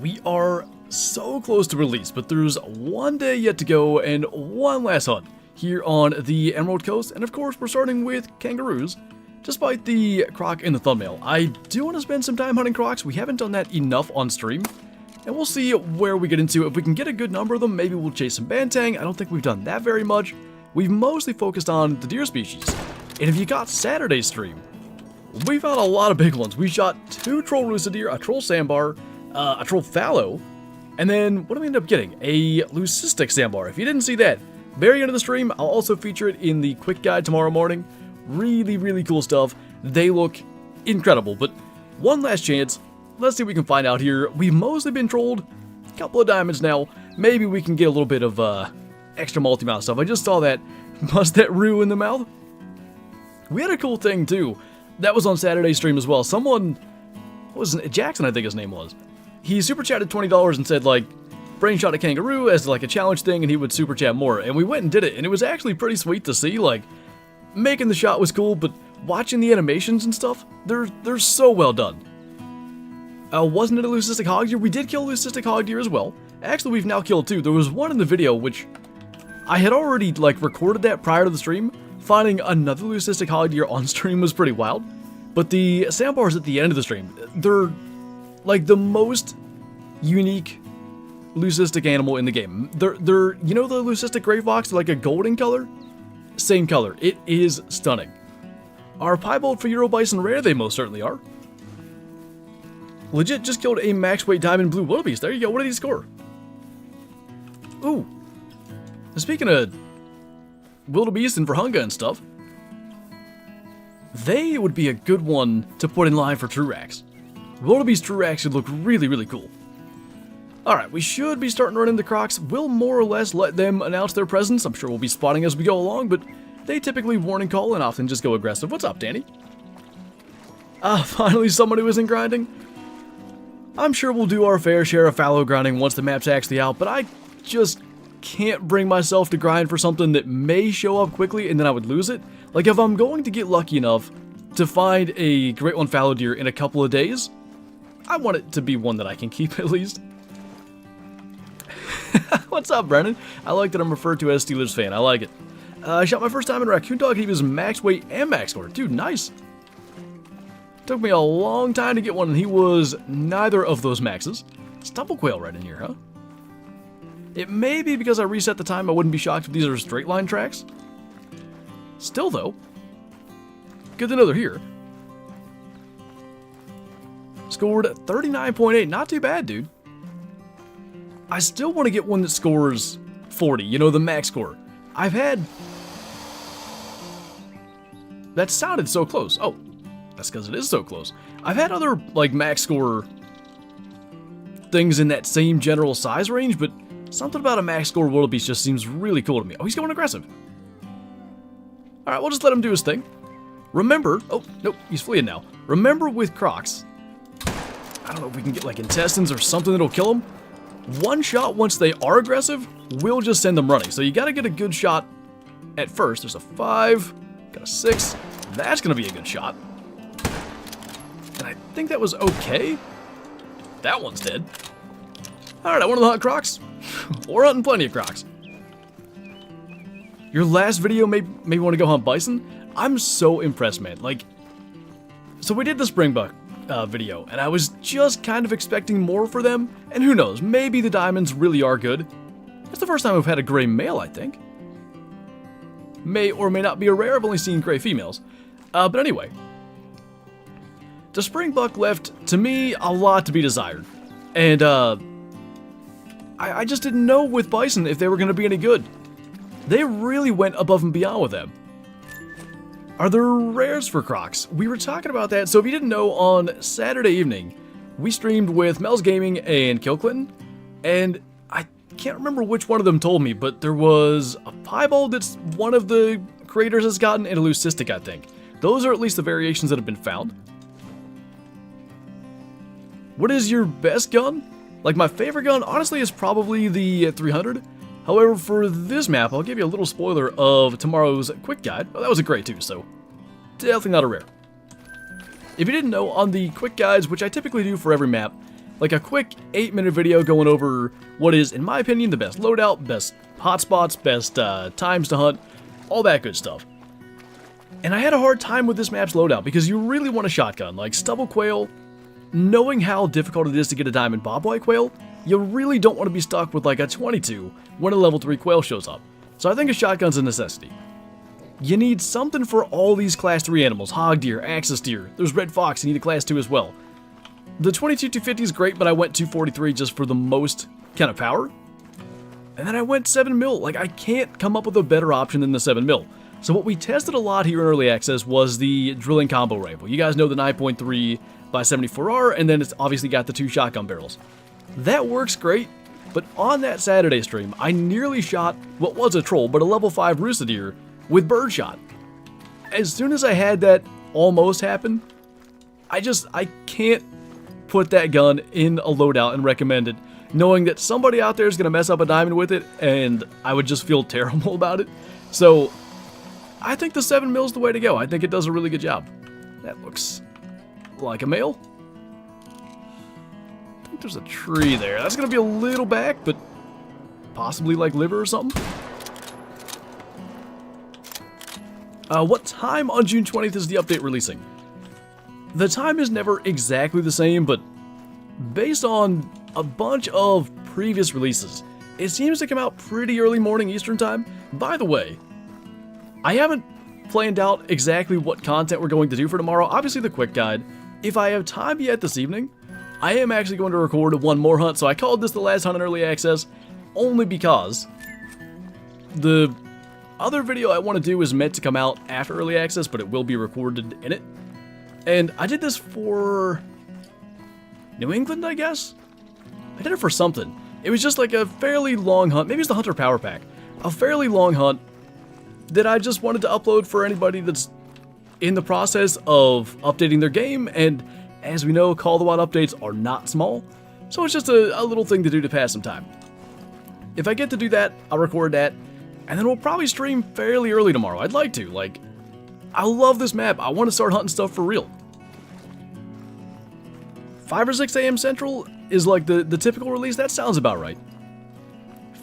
we are so close to release, but there's one day yet to go and one last hunt here on the Emerald Coast. And of course, we're starting with kangaroos, despite the croc in the thumbnail. I do want to spend some time hunting crocs. We haven't done that enough on stream. And we'll see where we get into. If we can get a good number of them, maybe we'll chase some bantang. I don't think we've done that very much. We've mostly focused on the deer species. And if you got Saturday's stream, we found a lot of big ones. We shot 2 troll rooster deer, a troll sandbar, a troll fallow, and then what did we end up getting? A leucistic sandbar. If you didn't see that, very end of the stream, I'll also feature it in the quick guide tomorrow morning. Really, really cool stuff. They look incredible, but one last chance. Let's see what we can find out here. We've mostly been trolled. A couple of diamonds now. Maybe we can get a little bit of extra multi-mouth stuff. I just saw that. Bust that rue in the mouth. We had a cool thing too. That was on Saturday's stream as well. Someone, what was it? Jackson, I think his name was. He super chatted $20 and said like, brain shot a kangaroo as like a challenge thing, and he would super chat more. And we went and did it, and it was actually pretty sweet to see. Like, making the shot was cool, but watching the animations and stuff, they're so well done. Wasn't it a leucistic hog deer? We did kill a leucistic hog deer as well. Actually, we've now killed 2. There was one in the video, which I had already, like, recorded that prior to the stream. Finding another leucistic hog deer on stream was pretty wild. But the sandbars at the end of the stream, they're, like, the most unique leucistic animal in the game. They're you know the leucistic gray fox, like a golden color? Same color. It is stunning. Are piebald for Euro bison rare? They most certainly are. Legit just killed a max weight diamond blue wildebeest. There you go. What did he score? Ooh. Speaking of wildebeest and Verhunga and stuff, they would be a good one to put in line for Trurax. Wildebeest Trurax should look really, really cool. Alright, we should be starting to run into crocs. We'll more or less let them announce their presence. I'm sure we'll be spotting as we go along, but they typically warn and call and often just go aggressive. What's up, Danny? Finally someone who isn't grinding. I'm sure we'll do our fair share of fallow grinding once the map's actually out, but I just can't bring myself to grind for something that may show up quickly and then I would lose it. Like, if I'm going to get lucky enough to find a great one fallow deer in a couple of days, I want it to be one that I can keep at least. What's up, Brennan? I like that I'm referred to as Steelers fan. I like it. I shot my first time in a raccoon dog. He was max weight and max score. Dude, nice. Took me a long time to get one, and he was neither of those maxes. Stumble quail right in here, huh? It may be because I reset the time. I wouldn't be shocked if these are straight line tracks. Still, though, good to know they're here. Scored 39.8. Not too bad, dude. I still want to get one that scores 40. You know, the max score. I've had... That sounded so close. Oh. That's because it is so close. I've had other, like, max score things in that same general size range, but something about a max score wildebeest just seems really cool to me. Oh, he's going aggressive. Alright, we'll just let him do his thing. Remember... Oh, nope, he's fleeing now. Remember with crocs, I don't know if we can get, like, intestines or something that'll kill them. One shot once they are aggressive will just send them running. So you gotta get a good shot at first. There's a 5, got a 6. That's gonna be a good shot. And I think that was okay. That one's dead. Alright, I want to hunt crocs. We're hunting plenty of crocs. Your last video made me want to go hunt bison. I'm so impressed, man. Like, so we did the springbuck video, and I was just kind of expecting more for them. And who knows, maybe the diamonds really are good. It's the first time I've had a gray male, I think. May or may not be a rare. I've only seen gray females. But anyway. The springbuck left, to me, a lot to be desired. And, I just didn't know with bison if they were going to be any good. They really went above and beyond with them. Are there rares for crocs? We were talking about that, so if you didn't know, on Saturday evening, we streamed with Mel's Gaming and Kill Clinton, and I can't remember which one of them told me, but there was a piebald that's one of the creators has gotten, and a leucistic, I think. Those are at least the variations that have been found. What is your best gun? Like, my favorite gun, honestly, is probably the 300. However, for this map, I'll give you a little spoiler of tomorrow's quick guide. Oh, that was a gray too, so definitely not a rare. If you didn't know, on the quick guides, which I typically do for every map, Like a quick 8-minute video going over what is, in my opinion, the best loadout, best hotspots, best times to hunt, all that good stuff. And I had a hard time with this map's loadout because you really want a shotgun. Like stubble quail, knowing how difficult it is to get a diamond bobwhite quail, you really don't want to be stuck with like a 22 when a level 3 quail shows up. So I think a shotgun's a necessity. You need something for all these class 3 animals. Hog deer, axis deer, there's red fox, you need a class 2 as well. The 22-250 is great, but I went 243 just for the most kind of power. And then I went 7mm. Like, I can't come up with a better option than the 7mm. So what we tested a lot here in early access was the drilling combo rifle. You guys know the 9.3 by 74R, and then it's obviously got the 2 shotgun barrels. That works great, but on that Saturday stream, I nearly shot what was a troll, but a level 5 rooster deer with birdshot. As soon as I had that almost happen, I can't put that gun in a loadout and recommend it, knowing that somebody out there is going to mess up a diamond with it, and I would just feel terrible about it. So I think the 7mm is the way to go. I think it does a really good job. That looks like a male. I think there's a tree there. That's going to be a little back, but possibly like liver or something. What time on June 20th is the update releasing? The time is never exactly the same, but based on a bunch of previous releases, it seems to come out pretty early morning Eastern time. By the way, I haven't planned out exactly what content we're going to do for tomorrow. Obviously the quick guide. If I have time yet this evening, I am actually going to record one more hunt. So I called this the last hunt in early access only because the other video I want to do is meant to come out after early access, but it will be recorded in it. And I did this for New England, I guess? I did it for something. It was just like a fairly long hunt. Maybe it's the Hunter Power Pack. A fairly long hunt that I just wanted to upload for anybody that's in the process of updating their game. And as we know, Call the Wild updates are not small. So it's just a little thing to do to pass some time. If I get to do that, I'll record that. And then we'll probably stream fairly early tomorrow. I'd like to. Like, I love this map. I want to start hunting stuff for real. 5 or 6 a.m. Central is like the typical release. That sounds about right.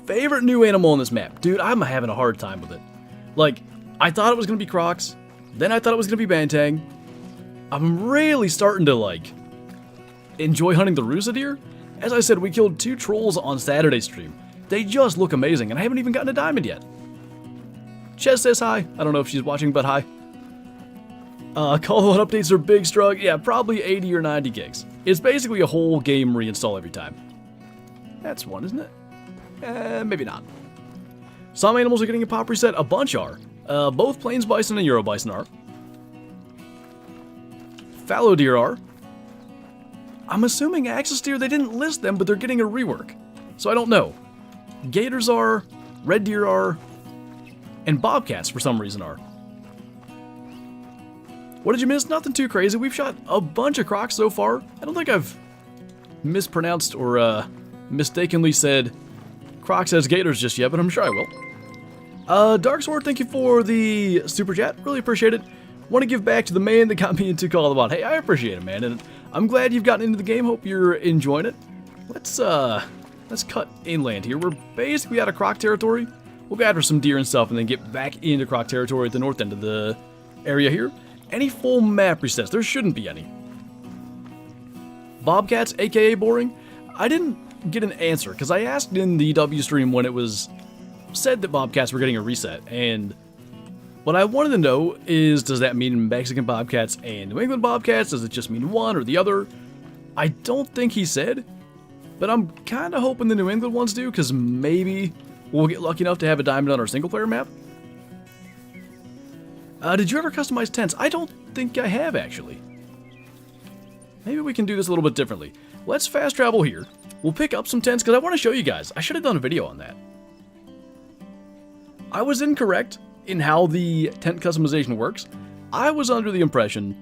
Favorite new animal on this map? Dude, I'm having a hard time with it. Like, I thought it was going to be Crocs. Then I thought it was going to be Bantang. I'm really starting to, like, enjoy hunting the Rusa deer. As I said, we killed 2 trolls on Saturday's stream. They just look amazing, and I haven't even gotten a diamond yet. Ches says hi. I don't know if she's watching, but hi. Call the Wild updates are big strug. Yeah, probably 80 or 90 gigs. It's basically a whole game reinstall every time. That's one, isn't it? Maybe not. Some animals are getting a pop reset. A bunch are. Both Plains Bison and Euro Bison are. Fallow deer are. I'm assuming axis deer, they didn't list them, but they're getting a rework. So I don't know. Gators are. Red deer are. And bobcats, for some reason, are. What did you miss? Nothing too crazy. We've shot a bunch of crocs so far. I don't think I've mispronounced or mistakenly said crocs as gators just yet, but I'm sure I will. Dark Sword, thank you for the super chat. Really appreciate it. Want to give back to the man that got me into Call of the Wild. Hey, I appreciate it, man, and I'm glad you've gotten into the game. Hope you're enjoying it. Let's cut inland here. We're basically out of croc territory. We'll go after some deer and stuff, and then get back into croc territory at the north end of the area here. Any full map resets? There shouldn't be any. Bobcats, aka boring? I didn't get an answer, because I asked in the W stream when it was said that bobcats were getting a reset, and what I wanted to know is, does that mean Mexican bobcats and New England bobcats? Does it just mean one or the other? I don't think he said, but I'm kind of hoping the New England ones do, because maybe we'll get lucky enough to have a diamond on our single-player map. Did you ever customize tents? I don't think I have, actually. Maybe we can do this a little bit differently. Let's fast travel here. We'll pick up some tents, because I want to show you guys. I should have done a video on that. I was incorrect in how the tent customization works. I was under the impression,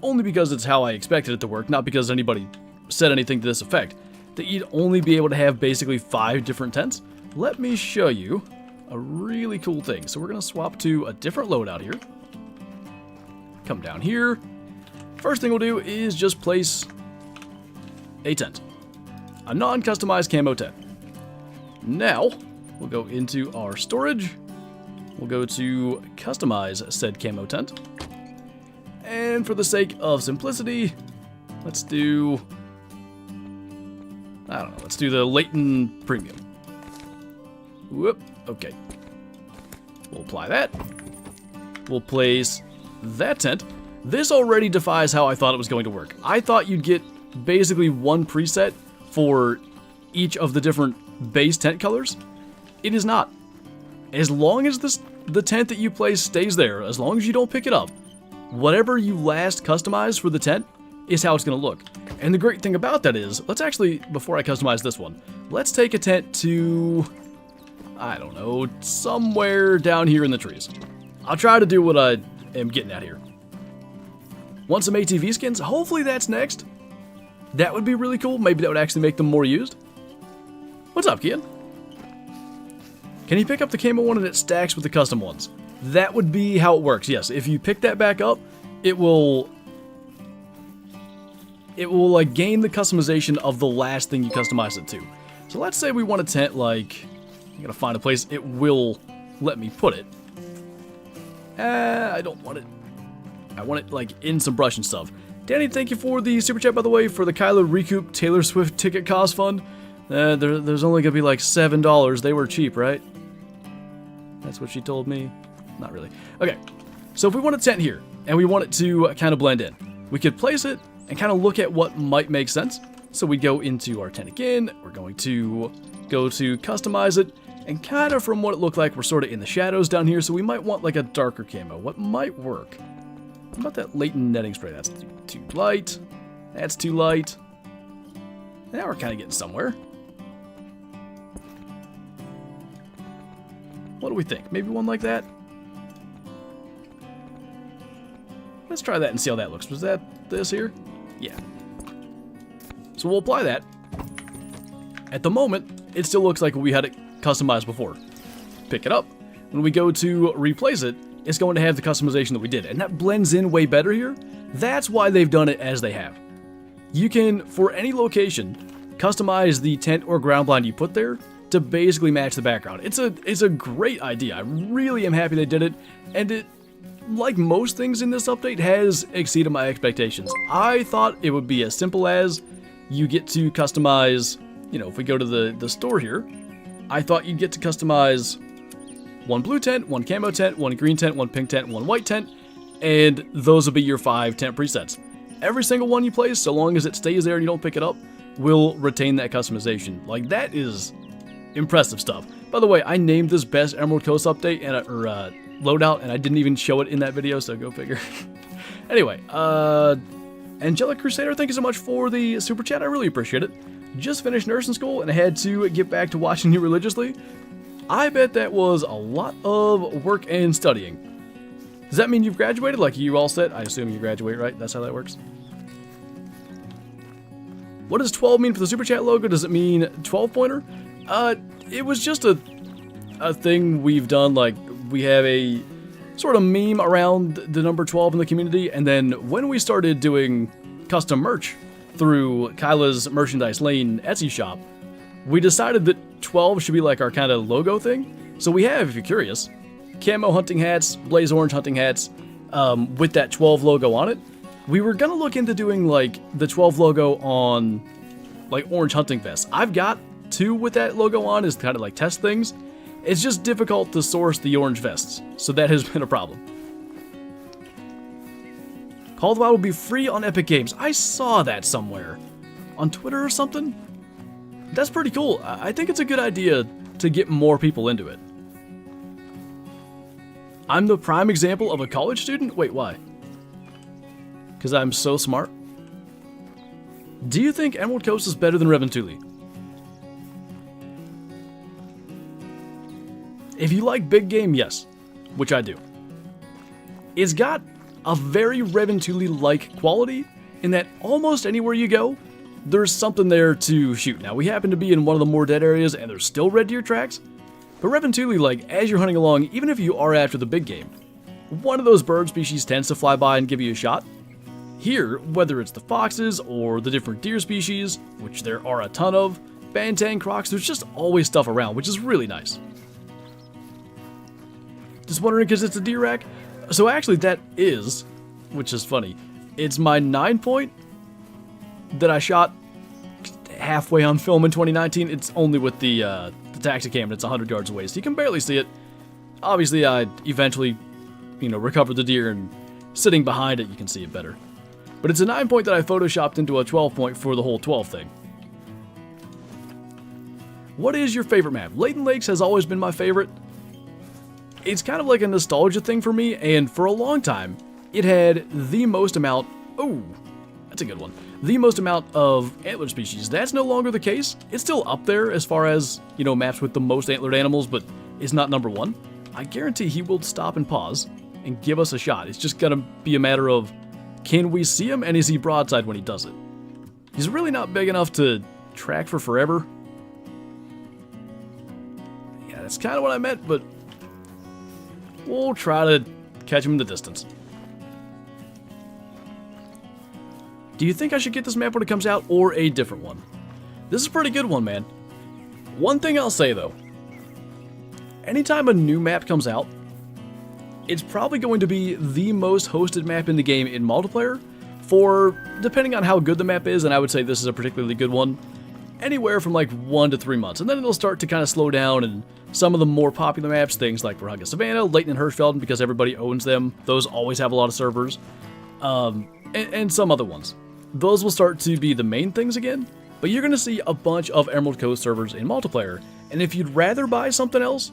only because it's how I expected it to work, not because anybody said anything to this effect, that you'd only be able to have basically 5 different tents. Let me show you a really cool thing. So we're going to swap to a different loadout here. Come down here. First thing we'll do is just place a tent. A non-customized camo tent. Now, we'll go into our storage. We'll go to customize said camo tent. And for the sake of simplicity, let's do... I don't know, let's do the Leighton Premium. Whoop, okay. We'll apply that. We'll place that tent. This already defies how I thought it was going to work. I thought you'd get basically one preset for each of the different base tent colors. It is not. As long as the tent that you place stays there, as long as you don't pick it up, whatever you last customize for the tent is how it's going to look. And the great thing about that is, let's actually, before I customize this one, let's take a tent to, I don't know, somewhere down here in the trees. I'll try to do what I am getting at here. Want some ATV skins? Hopefully that's next. That would be really cool. Maybe that would actually make them more used. What's up, kid? Can you pick up the camo one and it stacks with the custom ones? That would be how it works, yes. If you pick that back up, it will like gain the customization of the last thing you customize it to. So let's say we want a tent like, I'm gonna find a place it will let me put it. I don't want it. I want it like in some brush and stuff. Danny, thank you for the super chat, by the way, for the Kylo Recoup Taylor Swift ticket cost fund. There's only gonna be like $7. They were cheap, right? That's what she told me. Not really. Okay, so if we want a tent here, and we want it to kind of blend in, we could place it and kind of look at what might make sense. So we go into our tent again, we're going to go to customize it, and kind of from what it looked like, we're sort of in the shadows down here, so we might want like a darker camo. What might work? How about that Leighton netting spray? That's too light. That's too light. Now we're kind of getting somewhere. What do we think? Maybe one like that? Let's try that and see how that looks. Was that this here? Yeah. So we'll apply that. At the moment, it still looks like we had it customized before. Pick it up. When we go to replace it, it's going to have the customization that we did. And that blends in way better here. That's why they've done it as they have. You can, for any location, customize the tent or ground blind you put there to basically match the background. It's a great idea. I really am happy they did it. And it, like most things in this update, has exceeded my expectations. I thought it would be as simple as you get to customize, you know, if we go to the store here, I thought you'd get to customize one blue tent, one camo tent, one green tent, one pink tent, one white tent, and those will be your 5 tent presets. Every single one you place, so long as it stays there and you don't pick it up, will retain that customization. Like, that is impressive stuff. By the way, I named this best Emerald Coast update and loadout, and I didn't even show it in that video, so go figure. Anyway, Angelic Crusader, thank you so much for the super chat. I really appreciate it. Just finished nursing school and I had to get back to watching you religiously. I bet that was a lot of work and studying. Does that mean you've graduated? Like, you all set? I assume you graduate, right? That's how that works. What does 12 mean for the super chat logo? Does it mean 12-pointer? It was just a thing we've done. Like, we have a sort of meme around the number 12 in the community, and then when we started doing custom merch through Kyla's Merchandise Lane Etsy shop, we decided that 12 should be like our kind of logo thing. So we have, if you're curious, camo hunting hats, blaze orange hunting hats, with that 12 logo on it. We were gonna look into doing like the 12 logo on like orange hunting vests. I've got 2 with that logo on as kind of like test things. It's just difficult to source the orange vests, so that has been a problem. Call of the Wild will be free on Epic Games. I saw that somewhere. On Twitter or something? That's pretty cool. I think it's a good idea to get more people into it. I'm the prime example of a college student? Wait, why? Because I'm so smart? Do you think Emerald Coast is better than Reventuli? If you like big game, yes. Which I do. It's got a very Reventuli-like quality in that almost anywhere you go, there's something there to shoot. Now, we happen to be in one of the more dead areas, and there's still red deer tracks. But Reventuli, like, as you're hunting along, even if you are after the big game, one of those bird species tends to fly by and give you a shot. Here, whether it's the foxes or the different deer species, which there are a ton of, Bantan crocs, there's just always stuff around, which is really nice. Just wondering because it's a deer rack? So actually that is, which is funny, it's my 9-point that I shot halfway on film in 2019. It's only with the taxi cam and it's 100 yards away, so you can barely see it. Obviously I eventually, recovered the deer and sitting behind it you can see it better. But it's a 9-point that I photoshopped into a 12-point for the whole 12 thing. What is your favorite map? Layton Lakes has always been my favorite. It's kind of like a nostalgia thing for me, and for a long time, it had the most amount... Oh, that's a good one. The most amount of antlered species. That's no longer the case. It's still up there as far as, maps with the most antlered animals, but it's not number one. I guarantee he will stop and pause and give us a shot. It's just gonna be a matter of, can we see him, and is he broadside when he does it? He's really not big enough to track for forever. Yeah, that's kind of what I meant, but we'll try to catch him in the distance. Do you think I should get this map when it comes out, or a different one? This is a pretty good one, man. One thing I'll say, though. Anytime a new map comes out, it's probably going to be the most hosted map in the game in multiplayer for, depending on how good the map is, and I would say this is a particularly good one, anywhere from like 1 to 3 months. And then it'll start to kind of slow down, and some of the more popular maps, things like Verhagen Savannah, Layton and Hirschfelden, because everybody owns them, those always have a lot of servers, and some other ones. Those will start to be the main things again, but you're going to see a bunch of Emerald Coast servers in multiplayer, and if you'd rather buy something else,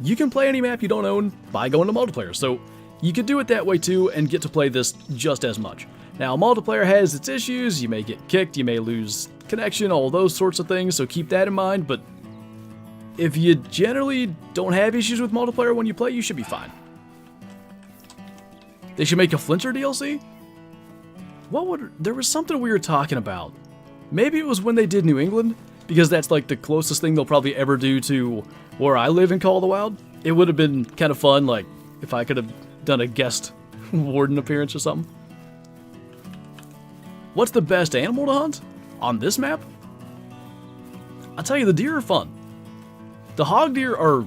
you can play any map you don't own by going to multiplayer, so you could do it that way too and get to play this just as much. Now, multiplayer has its issues, you may get kicked, you may lose connection, all those sorts of things, so keep that in mind, but if you generally don't have issues with multiplayer when you play, you should be fine. They should make a Flinter DLC? There was something we were talking about. Maybe it was when they did New England, because that's like the closest thing they'll probably ever do to where I live in Call of the Wild. It would have been kind of fun, like, if I could have done a guest warden appearance or something. What's the best animal to hunt on this map? I'll tell you, the deer are fun. The hog deer are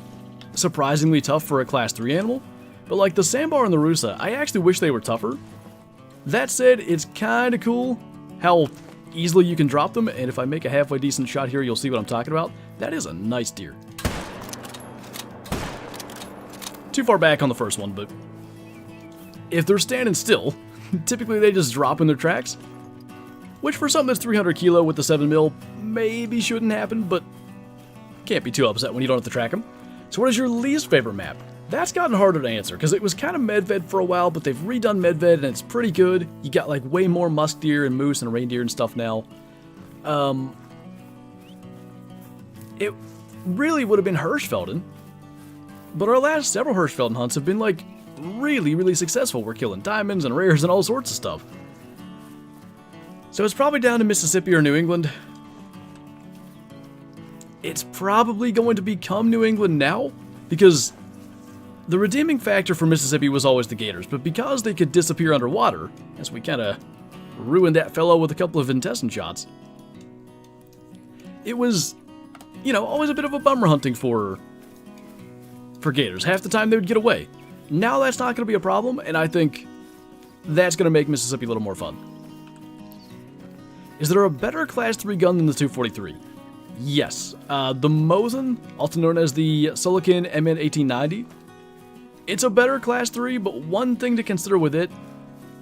surprisingly tough for a class 3 animal, but like the sandbar and the rusa, I actually wish they were tougher. That said, it's kind of cool how easily you can drop them, and if I make a halfway decent shot here, you'll see what I'm talking about. That is a nice deer. Too far back on the first one, but if they're standing still, typically they just drop in their tracks, which for something that's 300 kilo with the 7mm maybe shouldn't happen, but can't be too upset when you don't have to track them. So what is your least favorite map? That's gotten harder to answer, because it was kind of Medved for a while, but they've redone Medved, and it's pretty good. You got, like, way more musk deer and moose and reindeer and stuff now. It really would have been Hirschfelden, but our last several Hirschfelden hunts have been, like, really, really successful. We're killing diamonds and rares and all sorts of stuff. So it's probably down to Mississippi or New England. It's probably going to become New England now, because the redeeming factor for Mississippi was always the gators, but because they could disappear underwater, as we kind of ruined that fellow with a couple of intestine shots, it was, always a bit of a bummer hunting for gators. Half the time they would get away. Now that's not going to be a problem, and I think that's going to make Mississippi a little more fun. Is there a better Class 3 gun than the 243? Yes. The Mosin, also known as the Silicon MN 1890, it's a better Class 3, but one thing to consider with it,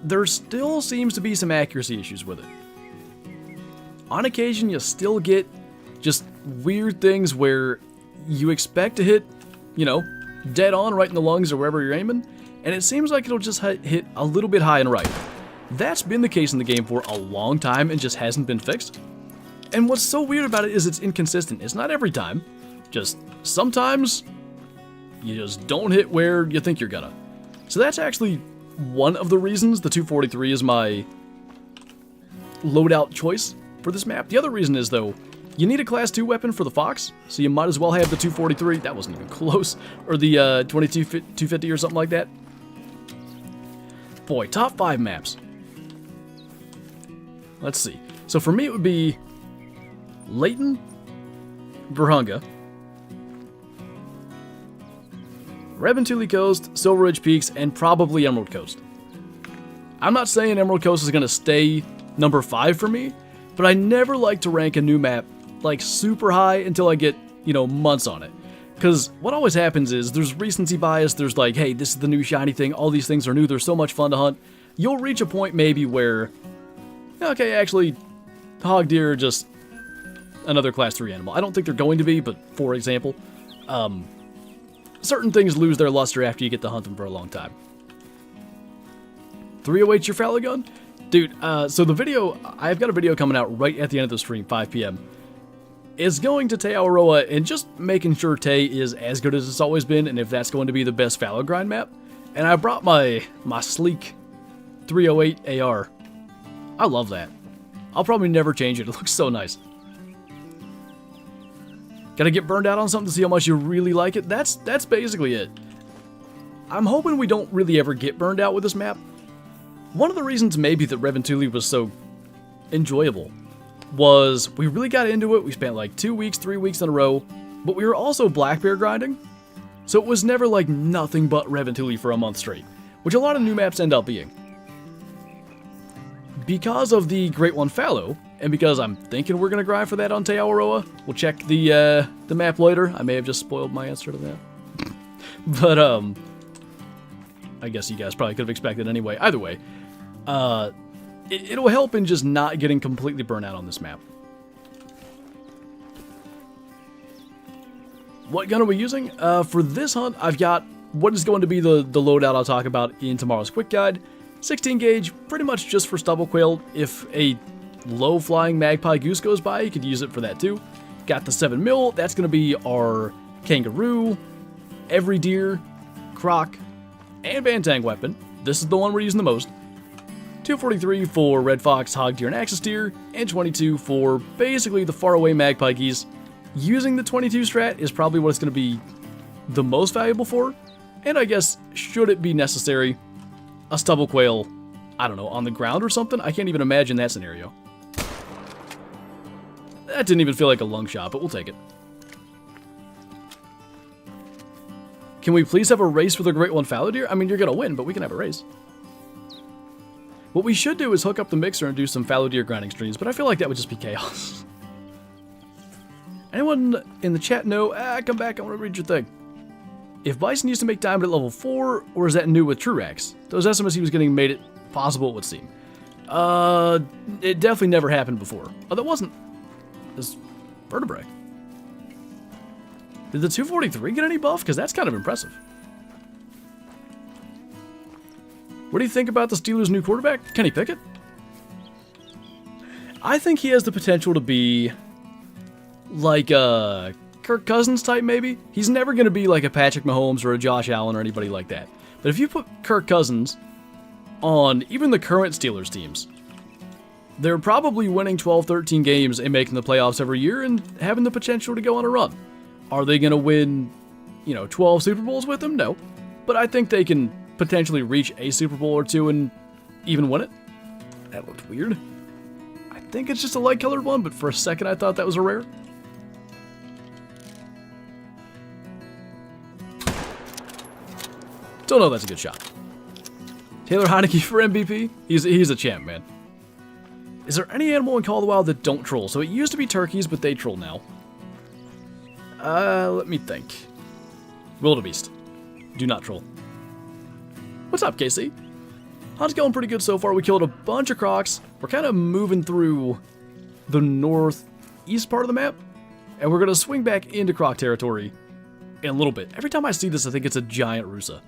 there still seems to be some accuracy issues with it. On occasion, you still get just weird things where you expect to hit, dead on right in the lungs or wherever you're aiming, and it seems like it'll just hit a little bit high and right. That's been the case in the game for a long time and just hasn't been fixed. And what's so weird about it is it's inconsistent. It's not every time, just sometimes you just don't hit where you think you're gonna. So that's actually one of the reasons the 243 is my loadout choice for this map. The other reason is, though, you need a Class 2 weapon for the Fox, so you might as well have the 243, that wasn't even close, or the 250 or something like that. Boy, top 5 maps. Let's see. So for me, it would be Layton, Burhunga, Raventuli Coast, Silver Ridge Peaks, and probably Emerald Coast. I'm not saying Emerald Coast is going to stay number 5 for me, but I never like to rank a new map like super high until I get, months on it. Because what always happens is there's recency bias, there's like, hey, this is the new shiny thing, all these things are new, they're so much fun to hunt. You'll reach a point maybe where, okay, actually, hog deer are just another class 3 animal. I don't think they're going to be, but for example, certain things lose their luster after you get to hunt them for a long time. 308's your fallow gun? Dude, so the video, I've got a video coming out right at the end of the stream, 5 p.m. Is going to Te Awaroa and just making sure Te is as good as it's always been, and if that's going to be the best fallow grind map. And I brought my sleek 308 AR. I love that. I'll probably never change it. It looks so nice. Gotta get burned out on something to see how much you really like it? That's basically it. I'm hoping we don't really ever get burned out with this map. One of the reasons maybe that Raventuli was so enjoyable was we really got into it. We spent like 2 weeks, 3 weeks in a row, but we were also black bear grinding. So it was never like nothing but Raventuli for a month straight, which a lot of new maps end up being. Because of the Great One Fallow, and because I'm thinking we're going to grind for that on Te Awaroa, we'll check the map later. I may have just spoiled my answer to that. But, I guess you guys probably could have expected anyway. Either way, it'll help in just not getting completely burnt out on this map. What gun are we using? For this hunt, I've got what is going to be the loadout I'll talk about in tomorrow's quick guide. 16 gauge, pretty much just for stubble quail. If a low-flying magpie goose goes by, you could use it for that too. Got the 7mm, that's going to be our kangaroo, every deer, croc, and bantang weapon. This is the one we're using the most. 243 for red fox, hog deer, and axis deer, and 22 for basically the faraway magpie geese. Using the 22 strat is probably what it's going to be the most valuable for, and I guess, should it be necessary, a stubble quail, I don't know, on the ground or something? I can't even imagine that scenario. That didn't even feel like a lung shot, but we'll take it. Can we please have a race with a Great One Fallow deer? I mean, you're going to win, but we can have a race. What we should do is hook up the mixer and do some fallow deer grinding streams, but I feel like that would just be chaos. Anyone in the chat know? Come back, I want to read your thing. If Bison used to make diamond at level 4, or is that new with Truax? Those estimates he was getting made it possible, it would seem. It definitely never happened before. Oh, that wasn't this vertebrae. Did the 243 get any buff? Because that's kind of impressive. What do you think about the Steelers' new quarterback, Kenny Pickett? I think he has the potential to be like a Kirk Cousins type, maybe. He's never going to be like a Patrick Mahomes or a Josh Allen or anybody like that. But if you put Kirk Cousins on even the current Steelers teams, they're probably winning 12, 13 games and making the playoffs every year and having the potential to go on a run. Are they going to win, 12 Super Bowls with him? No. But I think they can potentially reach a Super Bowl or two and even win it. That looked weird. I think it's just a light-colored one, but for a second I thought that was a rare. Don't know, that's a good shot. Taylor Heineke for MVP? He's a champ, man. Is there any animal in Call of the Wild that don't troll? So it used to be turkeys, but they troll now. Let me think. Wildebeest. Do not troll. What's up, KC? Hunt's going pretty good so far. We killed a bunch of crocs. We're kind of moving through the northeast part of the map, and we're going to swing back into croc territory in a little bit. Every time I see this, I think it's a giant rusa.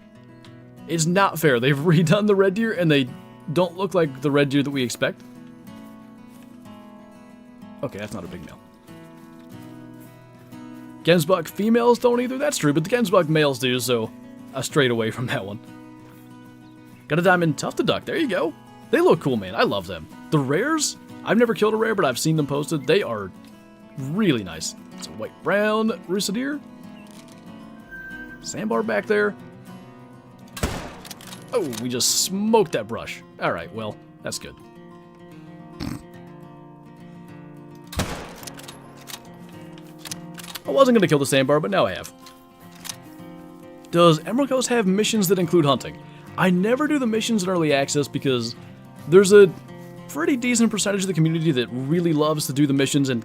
It's not fair. They've redone the red deer, and they don't look like the red deer that we expect. Okay, that's not a big male. Gemsbuck females don't either. That's true, but the Gemsbuck males do, so I strayed away from that one. Got a diamond tufted duck. There you go. They look cool, man. I love them. The rares, I've never killed a rare, but I've seen them posted. They are really nice. It's a white-brown rusa deer. Sandbar back there. Oh, we just smoked that brush. All right, well, that's good. I wasn't going to kill the sandbar, but now I have. Does Emerald Coast have missions that include hunting? I never do the missions in early access because there's a pretty decent percentage of the community that really loves to do the missions and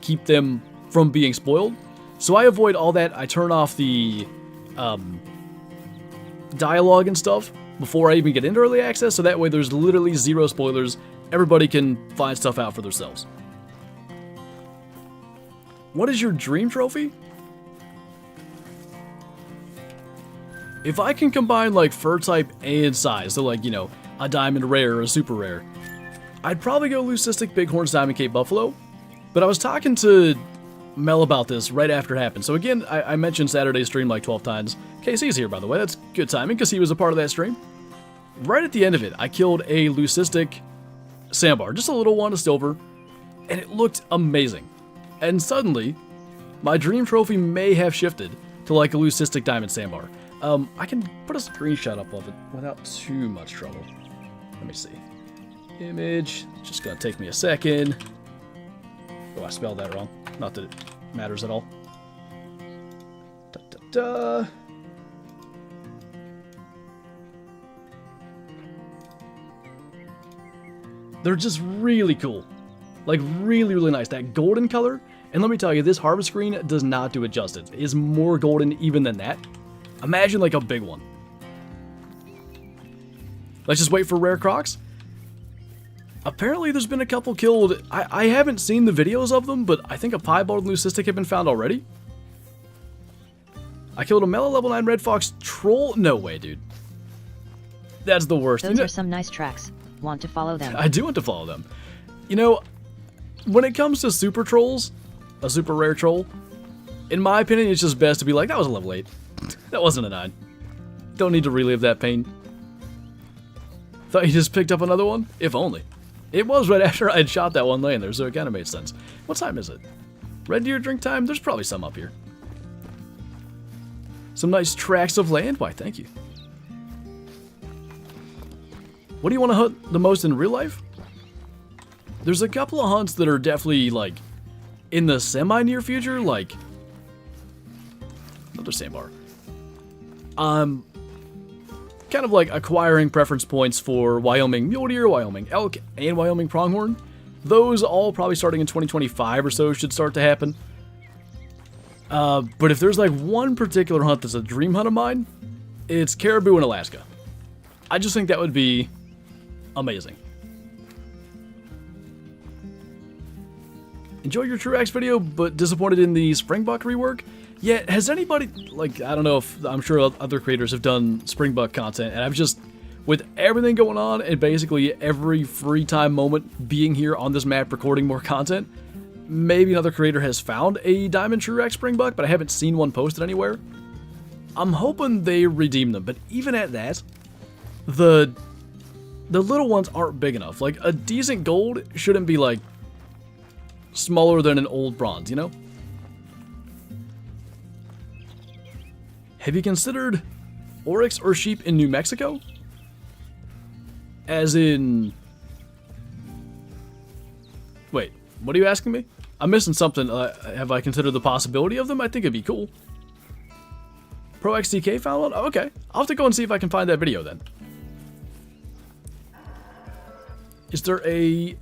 keep them from being spoiled. So I avoid all that. I turn off the dialogue and stuff before I even get into early access, so that way there's literally zero spoilers. Everybody can find stuff out for themselves. What is your dream trophy? If I can combine like fur type and size, so like, you know, a diamond rare or a super rare, I'd probably go Leucistic Bighorns Diamond Cape Buffalo. But I was talking to Mel about this right after it happened. So again, I mentioned Saturday's stream like 12 times. KC's here, by the way. That's good timing because he was a part of that stream. Right at the end of it, I killed a Leucistic Sandbar, just a little one, a silver, and it looked amazing. And suddenly, my dream trophy may have shifted to like a Leucistic Diamond Sandbar. I can put a screenshot up of it without too much trouble. Let me see. Image. Just gonna take me a second. Oh, I spelled that wrong. Not that it matters at all. Da-da-da. They're just really cool. Like, really, really nice. That golden color. And let me tell you, this harvest screen does not do it justice. It is more golden even than that. Imagine like a big one. Let's just wait for rare crocs. Apparently there's been a couple killed. I haven't seen the videos of them, but I think a piebald leucistic have been found already. I killed a mellow level 9 red fox troll. No way, dude. That's the worst. Those are some nice tracks. Want to follow them? I do want to follow them. You know, when it comes to super trolls, a super rare troll, in my opinion, it's just best to be like, that was a level 8. That wasn't a 9. Don't need to relive that pain. Thought you just picked up another one? If only. It was right after I had shot that one laying there, so it kind of made sense. What time is it? Red deer drink time? There's probably some up here. Some nice tracts of land? Why, thank you. What do you want to hunt the most in real life? There's a couple of hunts that are definitely, like, in the semi-near future, like... Another sandbar. Kind of like acquiring preference points for Wyoming mule deer, Wyoming elk, and Wyoming pronghorn. Those all probably starting in 2025 or so should start to happen. But if there's like one particular hunt that's a dream hunt of mine, it's caribou in Alaska. I just think that would be amazing. Enjoy your Truax video, but disappointed in the Springbuck rework? Yeah, has anybody, like, I don't know if, I'm sure other creators have done Springbuck content, and I've just, with everything going on, and basically every free time moment being here on this map recording more content, maybe another creator has found a Diamond Truax Springbuck, but I haven't seen one posted anywhere. I'm hoping they redeem them, but even at that, the little ones aren't big enough. Like, a decent gold shouldn't be, like, smaller than an old bronze, you know? Have you considered oryx or sheep in New Mexico? As in... Wait, what are you asking me? I'm missing something. Have I considered the possibility of them? I think it'd be cool. Pro XTK found one? Oh, okay. I'll have to go and see if I can find that video then. Is there a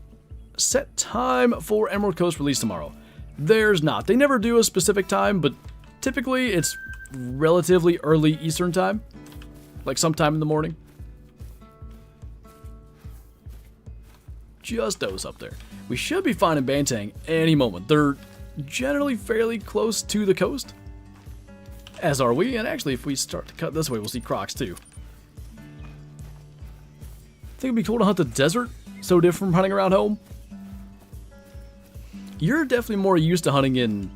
set time for Emerald Coast release tomorrow? There's not. They never do a specific time, but typically it's relatively early Eastern time, like sometime in the morning. Just those up there. We should be finding Bantang any moment. They're generally fairly close to the coast, as are we, and actually if we start to cut this way, we'll see crocs too. I think it'd be cool to hunt the desert, so different from hunting around home. You're definitely more used to hunting in,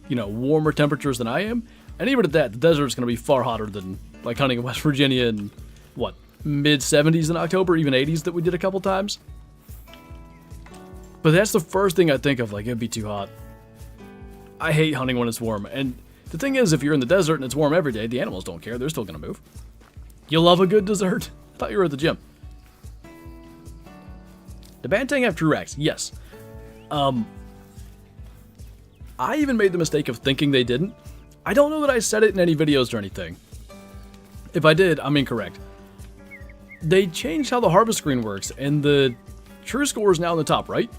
you know, warmer temperatures than I am. And even at that, the desert's going to be far hotter than, like, hunting in West Virginia in, what, mid-70s in October, even 80s that we did a couple times. But that's the first thing I think of, like, it'd be too hot. I hate hunting when it's warm. And the thing is, if you're in the desert and it's warm every day, the animals don't care. They're still going to move. You love a good dessert? I thought you were at the gym. The Bantang have Truax, yes. I even made the mistake of thinking they didn't. I don't know that I said it in any videos or anything. If I did, I'm incorrect. They changed how the harvest screen works, and the true score is now in the top right.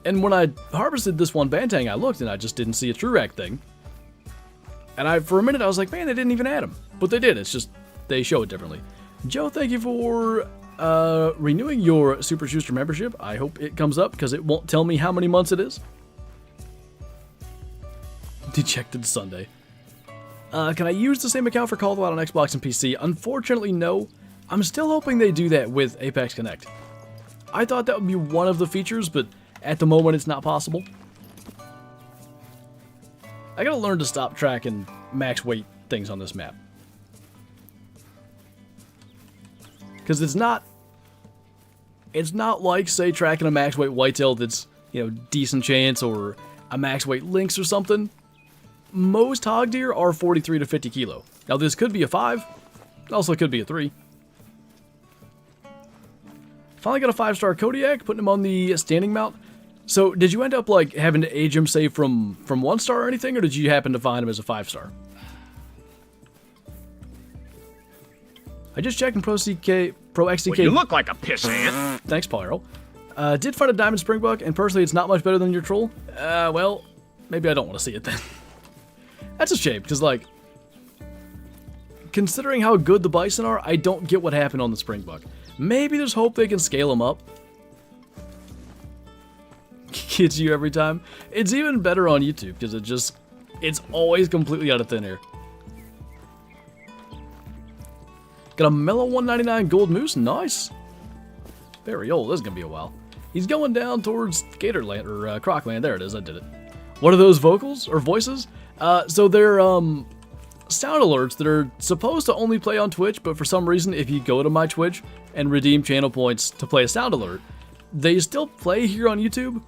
And when I harvested this one Bantang, I looked and I just didn't see a true rack thing. And for a minute I was like, man, they didn't even add them. But they did, it's just, they show it differently. Joe, thank you for renewing your Super Schuster membership. I hope it comes up, because it won't tell me how many months it is. Dejected Sunday. Can I use the same account for Call of Duty on Xbox and PC? Unfortunately, no. I'm still hoping they do that with Apex Connect. I thought that would be one of the features, but at the moment it's not possible. I gotta learn to stop tracking max weight things on this map. Because it's not like, say, tracking a max weight whitetail that's, you know, decent chance, or a max weight lynx or something. Most hog deer are 43 to 50 kilo. Now this could be a 5, it also could be a 3. Finally got a 5-star Kodiak, putting him on the standing mount. So did you end up like having to age him, say, from 1 star or anything, or did you happen to find him as a 5-star? I just checked in Pro XDK. Well, you look like a pissant. Thanks, Pyro. Did find a diamond springbuck, and personally it's not much better than your troll. Well, maybe I don't want to see it then. That's a shame, because, like, considering how good the bison are, I don't get what happened on the springbuck. Maybe there's hope they can scale them up. Gets you every time. It's even better on YouTube, because it's always completely out of thin air. Got a mellow 199 gold moose, nice. Very old, this is going to be a while. He's going down towards Gatorland, or Crocland, there it is, I did it. What are those vocals, or voices? So they're sound alerts that are supposed to only play on Twitch, but for some reason, if you go to my Twitch and redeem channel points to play a sound alert, they still play here on YouTube.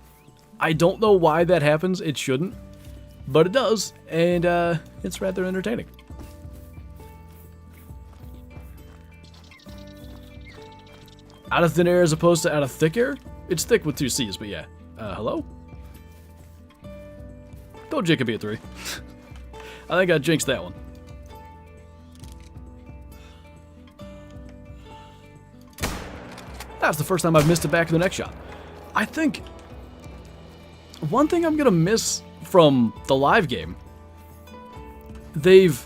I don't know why that happens, it shouldn't, but it does, and it's rather entertaining. Out of thin air as opposed to out of thick air? It's thick with 2 C's, but yeah. Hello? Don't jinx it be a 3. I think I jinxed that one. That's the first time I've missed it back in the next shot. I think one thing I'm gonna miss from the live game, they've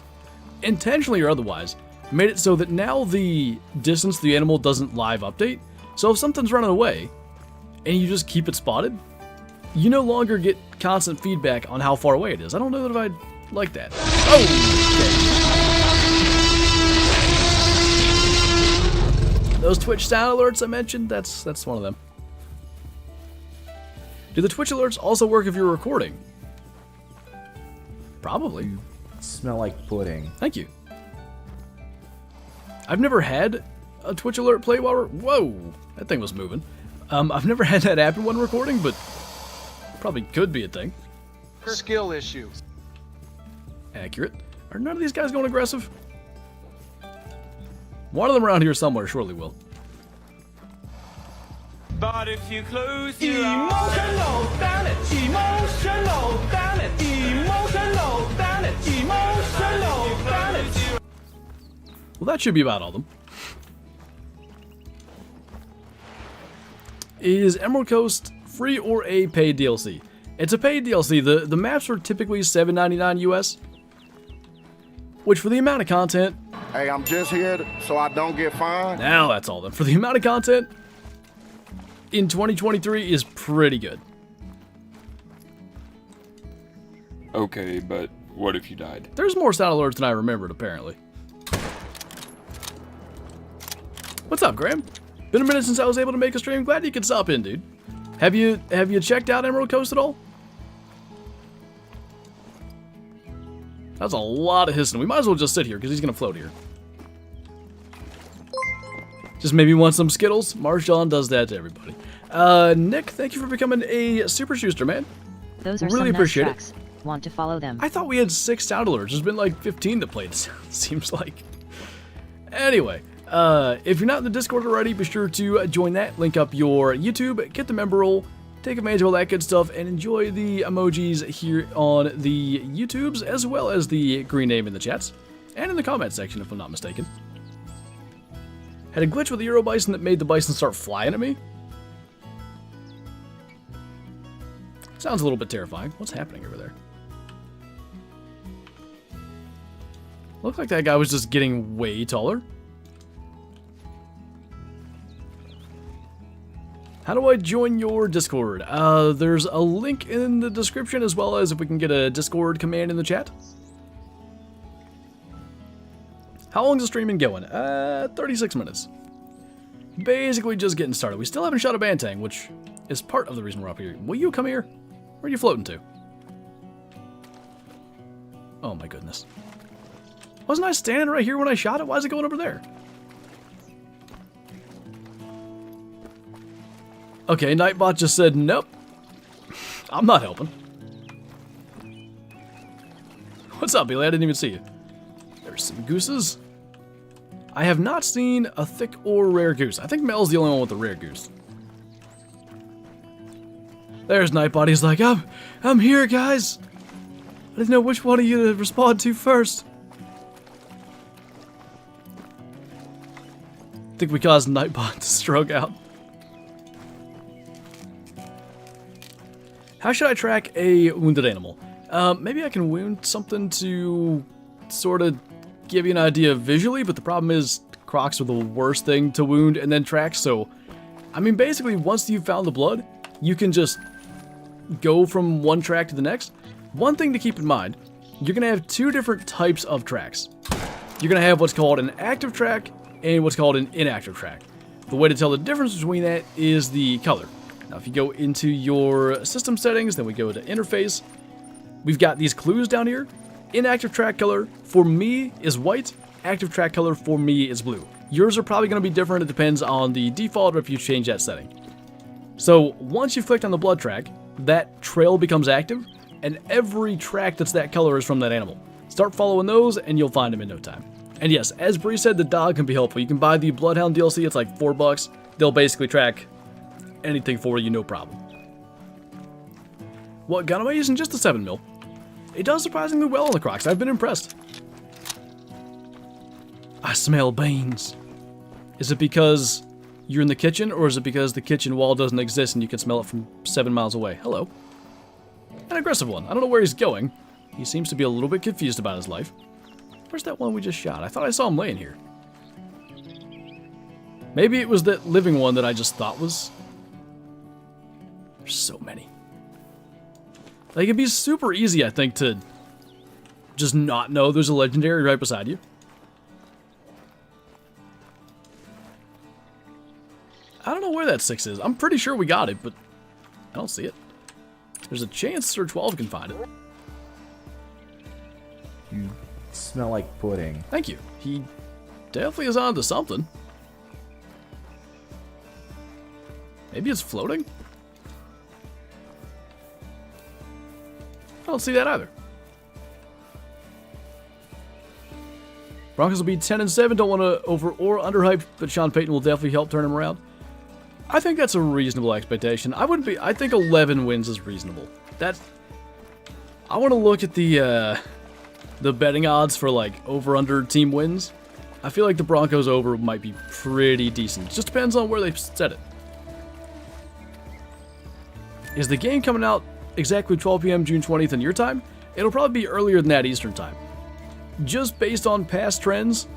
intentionally or otherwise made it so that now the distance the animal doesn't live update. So if something's running away and you just keep it spotted, you no longer get constant feedback on how far away it is. I don't know that if I'd like that. Oh! Okay. Those Twitch sound alerts I mentioned, that's one of them. Do the Twitch alerts also work if you're recording? Probably. You smell like pudding. Thank you. I've never had a Twitch alert play while we're... Whoa! That thing was moving. I've never had that happen when recording, but probably could be a thing. Skill issue. Accurate. Are none of these guys going aggressive? One of them around here somewhere surely will. But if you close your emotional damage, emotional damage, emotional damage, emotional damage. Well, that should be about all of them. Is Emerald Coast free or a paid DLC? It's a paid DLC. The maps are typically $7.99 US, which for the amount of content... Hey, I'm just here so I don't get fined. Now that's all of them. For the amount of content in 2023 is pretty good. Okay, but what if you died? There's more sound alerts than I remembered, apparently. What's up, Graham? Been a minute since I was able to make a stream. Glad you could stop in, dude. Have you checked out Emerald Coast at all? That's a lot of hissing. We might as well just sit here, because he's going to float here. Just maybe want some Skittles? Marshawn does that to everybody. Nick, thank you for becoming a Super Schuster, man. Those are really some nice appreciate tracks. Want to follow them. I thought we had 6 sound alerts. There's been like 15 to play, it seems like. Anyway, if you're not in the Discord already, be sure to join that. Link up your YouTube, get the member role, take advantage of all that good stuff and enjoy the emojis here on the YouTubes, as well as the green name in the chats, and in the comment section if I'm not mistaken. Had a glitch with the Euro Bison that made the bison start flying at me. Sounds a little bit terrifying. What's happening over there? Looked like that guy was just getting way taller. How do I join your Discord? There's a link in the description, as well as if we can get a Discord command in the chat. How long is the stream been going? 36 minutes. Basically just getting started. We still haven't shot a Bantang, which is part of the reason we're up here. Will you come here? Where are you floating to? Oh my goodness. Wasn't I standing right here when I shot it? Why is it going over there? Okay, Nightbot just said, nope. I'm not helping. What's up, Billy? I didn't even see you. There's some gooses. I have not seen a thick or rare goose. I think Mel's the only one with the rare goose. There's Nightbot. He's like, I'm here, guys. I didn't know which one of you to respond to first. I think we caused Nightbot to stroke out. How should I track a wounded animal? Maybe I can wound something to sort of give you an idea visually, but the problem is crocs are the worst thing to wound and then track, so I mean basically once you've found the blood, you can just go from one track to the next. One thing to keep in mind, you're going to have two different types of tracks. You're going to have what's called an active track and what's called an inactive track. The way to tell the difference between that is the color. Now, if you go into your system settings, then we go to interface, we've got these clues down here. Inactive track color for me is white, active track color for me is blue. Yours are probably going to be different. It depends on the default or if you change that setting. So once you've clicked on the blood track, that trail becomes active, and every track that's that color is from that animal. Start following those, and you'll find them in no time. And yes, as Bree said, the dog can be helpful. You can buy the Bloodhound DLC, it's like $4. They'll basically track anything for you, no problem. What gun am I using? Just the 7mm. It does surprisingly well on the crocs. I've been impressed. I smell beans. Is it because you're in the kitchen, or is it because the kitchen wall doesn't exist and you can smell it from 7 miles away? Hello. An aggressive one. I don't know where he's going. He seems to be a little bit confused about his life. Where's that one we just shot? I thought I saw him laying here. Maybe it was that living one that I just thought was... There's so many. Like, it'd be super easy, I think, to just not know there's a legendary right beside you. I don't know where that 6 is. I'm pretty sure we got it, but I don't see it. There's a chance Sir 12 can find it. You smell like pudding. Thank you. He definitely is onto something. Maybe it's floating? I don't see that either. Broncos will be 10-7. Don't want to over or underhype, but Sean Payton will definitely help turn him around. I think that's a reasonable expectation. I think 11 wins is reasonable. I want to look at the betting odds for like over/under team wins. I feel like the Broncos over might be pretty decent. Just depends on where they set it. Is the game coming out exactly 12 p.m. June 20th in your time? It'll probably be earlier than that Eastern time. Just based on past trends,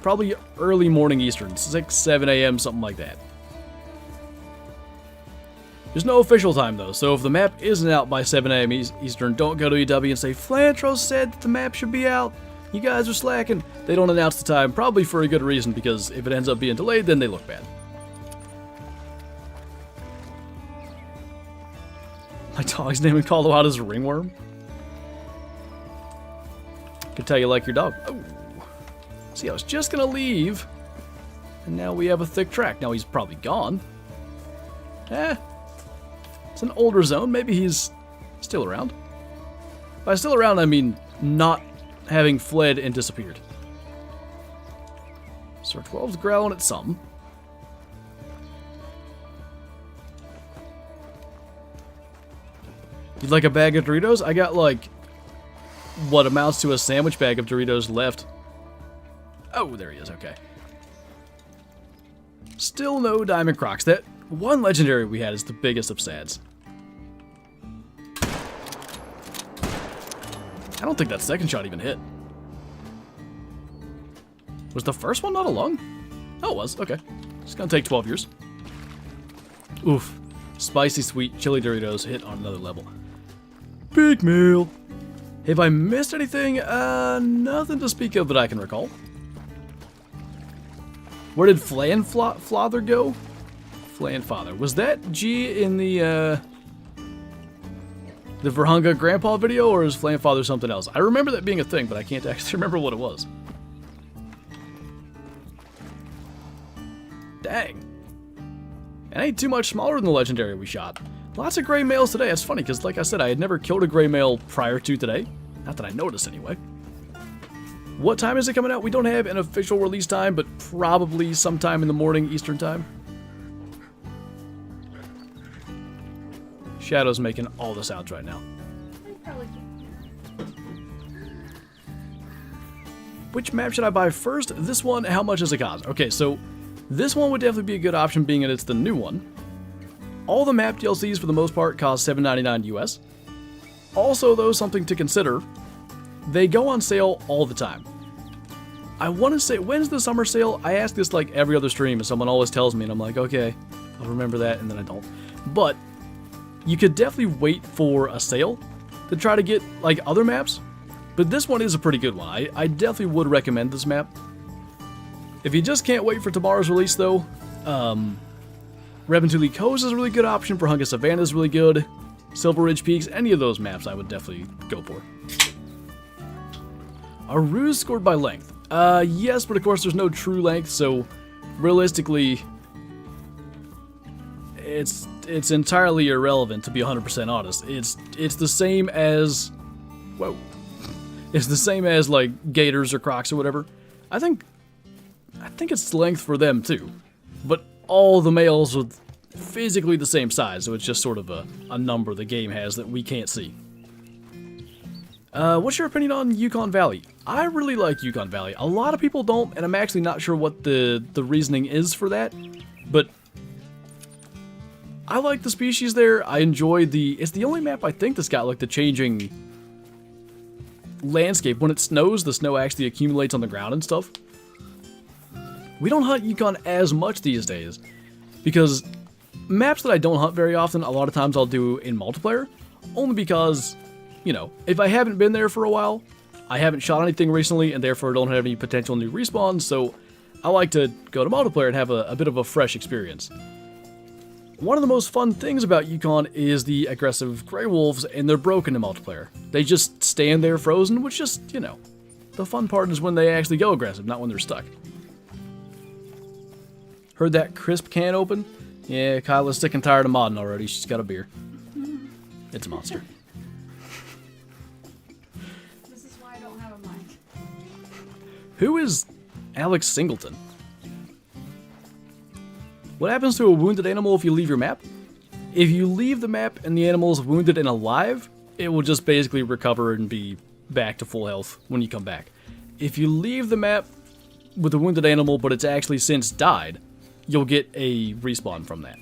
probably early morning Eastern, 6, 7 a.m., something like that. There's no official time though, so if the map isn't out by 7 a.m. Eastern, don't go to EW and say, Flantro said that the map should be out. You guys are slacking. They don't announce the time, probably for a good reason, because if it ends up being delayed, then they look bad. My dog's name in Colorado is Ringworm. Can tell you like your dog. Oh. See, I was just gonna leave, and now we have a thick track. Now he's probably gone. It's an older zone. Maybe he's still around. By still around, I mean not having fled and disappeared. Sir 12's growling at something. You'd like a bag of Doritos? I got like what amounts to a sandwich bag of Doritos left. Oh, there he is. Okay. Still no Diamond Crocs. That one legendary we had is the biggest of sads. I don't think that second shot even hit. Was the first one not a lung? Oh, it was. Okay. It's gonna take 12 years. Oof. Spicy sweet chili Doritos hit on another level. Big meal. Have I missed anything? Nothing to speak of that I can recall. Where did Flather go? Father. Was that G in the Verhunga Grandpa video, or is Father something else? I remember that being a thing, but I can't actually remember what it was. Dang. It ain't too much smaller than the legendary we shot. Lots of gray males today. That's funny, because like I said, I had never killed a gray male prior to today. Not that I noticed, anyway. What time is it coming out? We don't have an official release time, but probably sometime in the morning Eastern time. Shadow's making all the sounds right now. Which map should I buy first? This one, how much does it cost? Okay, so this one would definitely be a good option, being that it's the new one. All the map DLCs, for the most part, cost $7.99 US. Also, though, something to consider, they go on sale all the time. I want to say, when's the summer sale? I ask this like every other stream, and someone always tells me, and I'm like, okay, I'll remember that, and then I don't. But you could definitely wait for a sale to try to get like other maps, but this one is a pretty good one. I definitely would recommend this map. If you just can't wait for tomorrow's release, though, Reventuli Coast is a really good option. For Hunga Savannah is really good. Silver Ridge Peaks, any of those maps I would definitely go for. Are ruse scored by length? Yes, but of course there's no true length, so realistically, it's entirely irrelevant, to be 100% honest. It's the same as, whoa, it's the same as like Gators or Crocs or whatever. I think it's length for them too, but all the males are physically the same size, so it's just sort of a number the game has that we can't see. What's your opinion on Yukon Valley? I really like Yukon Valley. A lot of people don't, and I'm actually not sure what the reasoning is for that, but I like the species there. I enjoy it's the only map I think that's got like the changing landscape. When it snows, the snow actually accumulates on the ground and stuff. We don't hunt Yukon as much these days, because maps that I don't hunt very often, a lot of times I'll do in multiplayer, only because, you know, if I haven't been there for a while, I haven't shot anything recently, and therefore don't have any potential new respawns, so I like to go to multiplayer and have a bit of a fresh experience. One of the most fun things about Yukon is the aggressive Grey Wolves, and they're broken in multiplayer. They just stand there frozen, which just, you know, the fun part is when they actually go aggressive, not when they're stuck. Heard that crisp can open? Yeah, Kyla's sick and tired of modding already. She's got a beer. It's a monster. This is why I don't have a mic. Who is Alex Singleton? What happens to a wounded animal if you leave your map? If you leave the map and the animal is wounded and alive, it will just basically recover and be back to full health when you come back. If you leave the map with a wounded animal but it's actually since died, you'll get a respawn from that.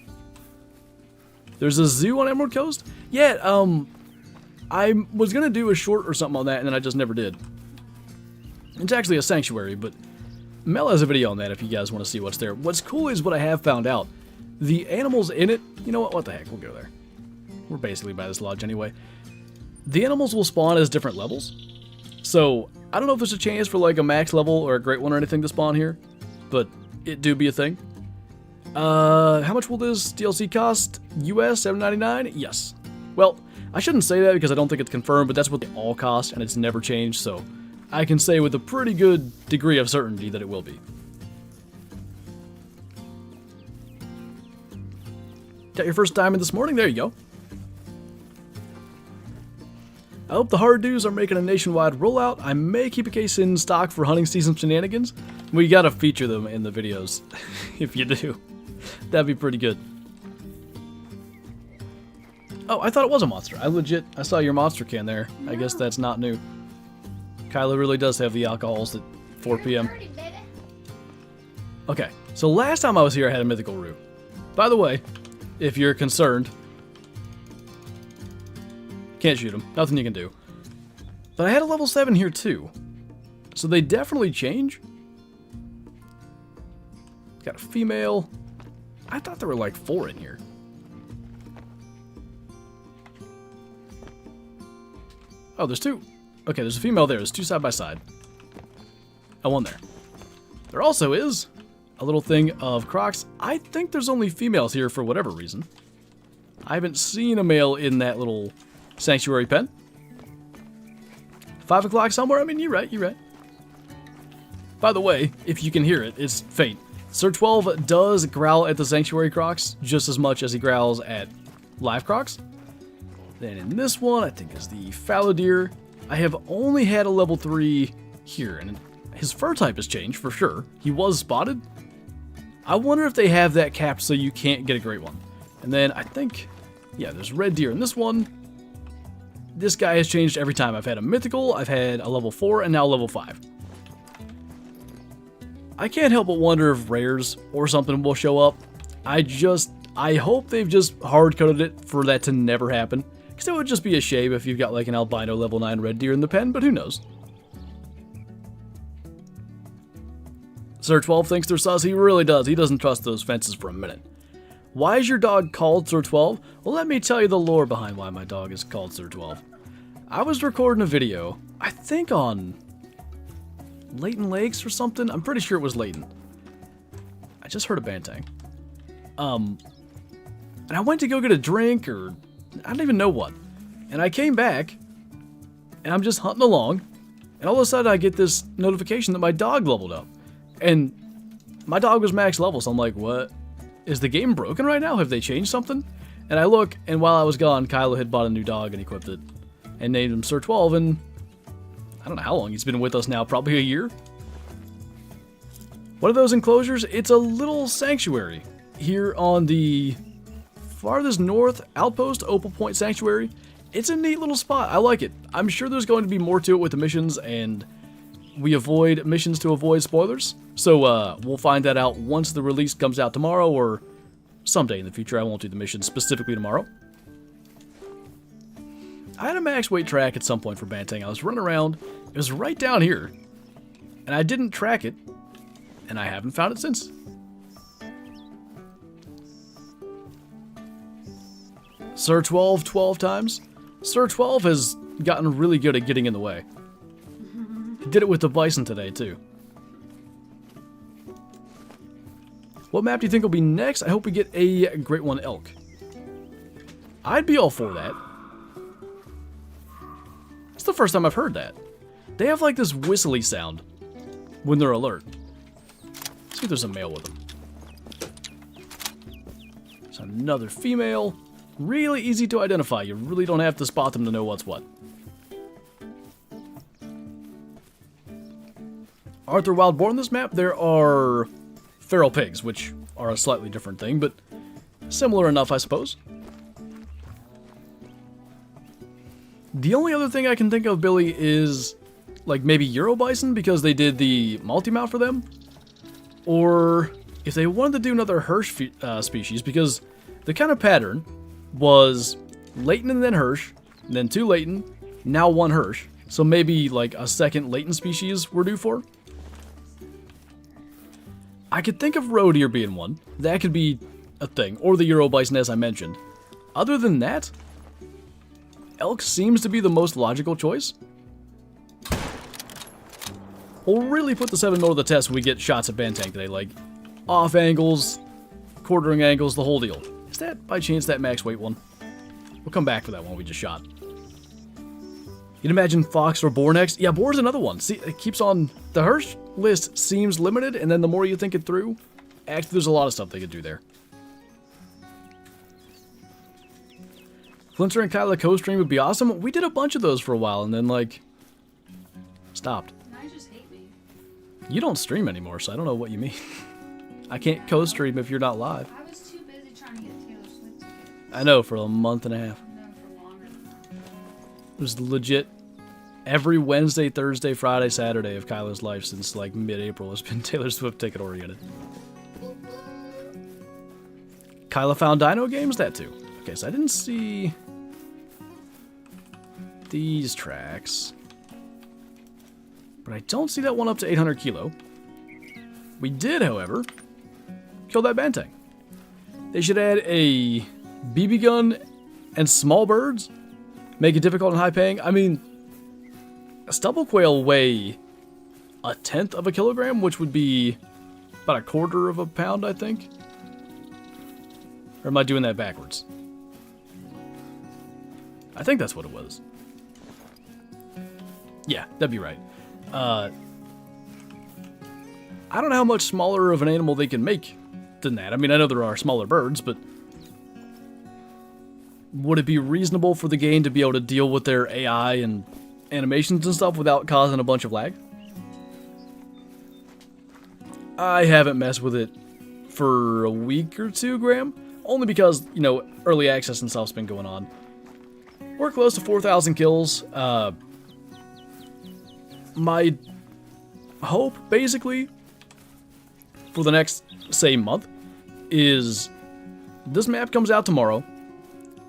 There's a zoo on Emerald Coast? Yeah, I was gonna do a short or something on that and then I just never did. It's actually a sanctuary, but Mel has a video on that if you guys want to see what's there. What's cool is what I have found out. The animals in it, you know what the heck, we'll go there. We're basically by this lodge anyway. The animals will spawn as different levels. So, I don't know if there's a chance for like a max level or a great one or anything to spawn here, but it do be a thing. How much will this DLC cost? US $7.99? Yes. Well, I shouldn't say that because I don't think it's confirmed, but that's what they all cost and it's never changed, so I can say with a pretty good degree of certainty that it will be. Got your first diamond this morning? There you go. I hope the hard dudes are making a nationwide rollout. I may keep a case in stock for hunting season shenanigans. We gotta feature them in the videos, if you do. That'd be pretty good. Oh, I thought it was a monster. I saw your monster can there. I guess that's not new. Kyla really does have the alcohols at 4 p.m. Okay, so last time I was here I had a mythical root. By the way, if you're concerned, can't shoot him. Nothing you can do. But I had a level 7 here too. So they definitely change. Got a female. I thought there were like 4 in here. Oh, there's 2. Okay, there's a female there. There's 2 side by side. And 1 there. There also is a little thing of crocs. I think there's only females here for whatever reason. I haven't seen a male in that little sanctuary pen. 5 o'clock somewhere? I mean, you're right, you're right. By the way, if you can hear it, it's faint. Sir 12 does growl at the sanctuary crocs just as much as he growls at live crocs. Then in this one, I think is the fallow deer. I have only had a level 3 here, and his fur type has changed for sure. He was spotted. I wonder if they have that capped so you can't get a great one. And then I think, yeah, there's red deer in this one. This guy has changed every time. I've had a mythical, I've had a level 4, and now level 5. I can't help but wonder if rares or something will show up. I hope they've just hard-coded it for that to never happen. Because it would just be a shame if you've got like an albino level 9 red deer in the pen, but who knows. Sir 12 thinks they're sus. He really does. He doesn't trust those fences for a minute. Why is your dog called Sir 12? Well, let me tell you the lore behind why my dog is called Sir 12. I was recording a video, I think on Leighton Lakes or something. I'm pretty sure it was Leighton. I just heard a bantang. And I went to go get a drink or I don't even know what. And I came back and I'm just hunting along and all of a sudden I get this notification that my dog leveled up. And my dog was max level, so I'm like, what? Is the game broken right now? Have they changed something? And I look, and while I was gone, Kylo had bought a new dog and equipped it. And named him Sir 12, and I don't know how long he's been with us now, probably a year. One of those enclosures, it's a little sanctuary here on the farthest north outpost, Opal Point Sanctuary. It's a neat little spot. I like it. I'm sure there's going to be more to it with the missions, and we avoid missions to avoid spoilers. So we'll find that out once the release comes out tomorrow or someday in the future. I won't do the mission specifically tomorrow. I had a max weight track at some point for Bantang. I was running around. It was right down here. And I didn't track it. And I haven't found it since. Sir 12 12 times. Sir 12 has gotten really good at getting in the way. He did it with the bison today, too. What map do you think will be next? I hope we get a Great One Elk. I'd be all for that. It's the first time I've heard that. They have like this whistly sound when they're alert. Let's see if there's a male with them. There's another female. Really easy to identify. You really don't have to spot them to know what's what. Aren't there wild boar on this map? There are feral pigs, which are a slightly different thing, but similar enough, I suppose. The only other thing I can think of, Billy, is like maybe Euro Bison because they did the multi-mount for them. Or if they wanted to do another Hirsch species, because the kind of pattern was Leighton and then Hirsch, and then 2 Leighton, now 1 Hirsch. So maybe like a second Leighton species we're due for. I could think of roe deer being one. That could be a thing. Or the Euro Bison, as I mentioned. Other than that, elk seems to be the most logical choice. We'll really put the 7 mil to the test when we get shots at Bantang today. Like, off angles, quartering angles, the whole deal. Is that, by chance, that max weight one? We'll come back for that one we just shot. You'd imagine fox or boar next? Yeah, boar's another one. See, it keeps on... The Hirsch list seems limited, and then the more you think it through, actually there's a lot of stuff they could do there. Flinter and Kyla co-stream would be awesome. We did a bunch of those for a while, and then, like, stopped. Now you just hate me. You don't stream anymore, so I don't know what you mean. I can't co-stream if you're not live. I was too busy trying to get Taylor Swift tickets. I know, for a month and a half. No, was legit every Wednesday, Thursday, Friday, Saturday of Kylo's life since like mid-April has been Taylor Swift ticket oriented. Kyla found Dino games, that too. Okay, so I didn't see these tracks, but I don't see that one up to 800 kilo. We did, however, kill that Banteng. They should add a BB gun and small birds, make it difficult and high paying. I mean, a stubble quail weigh 1/10 of a kilogram, which would be about 1/4 of a pound, I think. Or am I doing that backwards? I think that's what it was. Yeah, that'd be right. I don't know how much smaller of an animal they can make than that. I mean, I know there are smaller birds, but would it be reasonable for the game to be able to deal with their AI and animations and stuff without causing a bunch of lag? I haven't messed with it for a week or two, Graham. Only because, you know, early access and stuff's been going on. We're close to 4,000 kills. My hope, basically, for the next, say, month, is this map comes out tomorrow.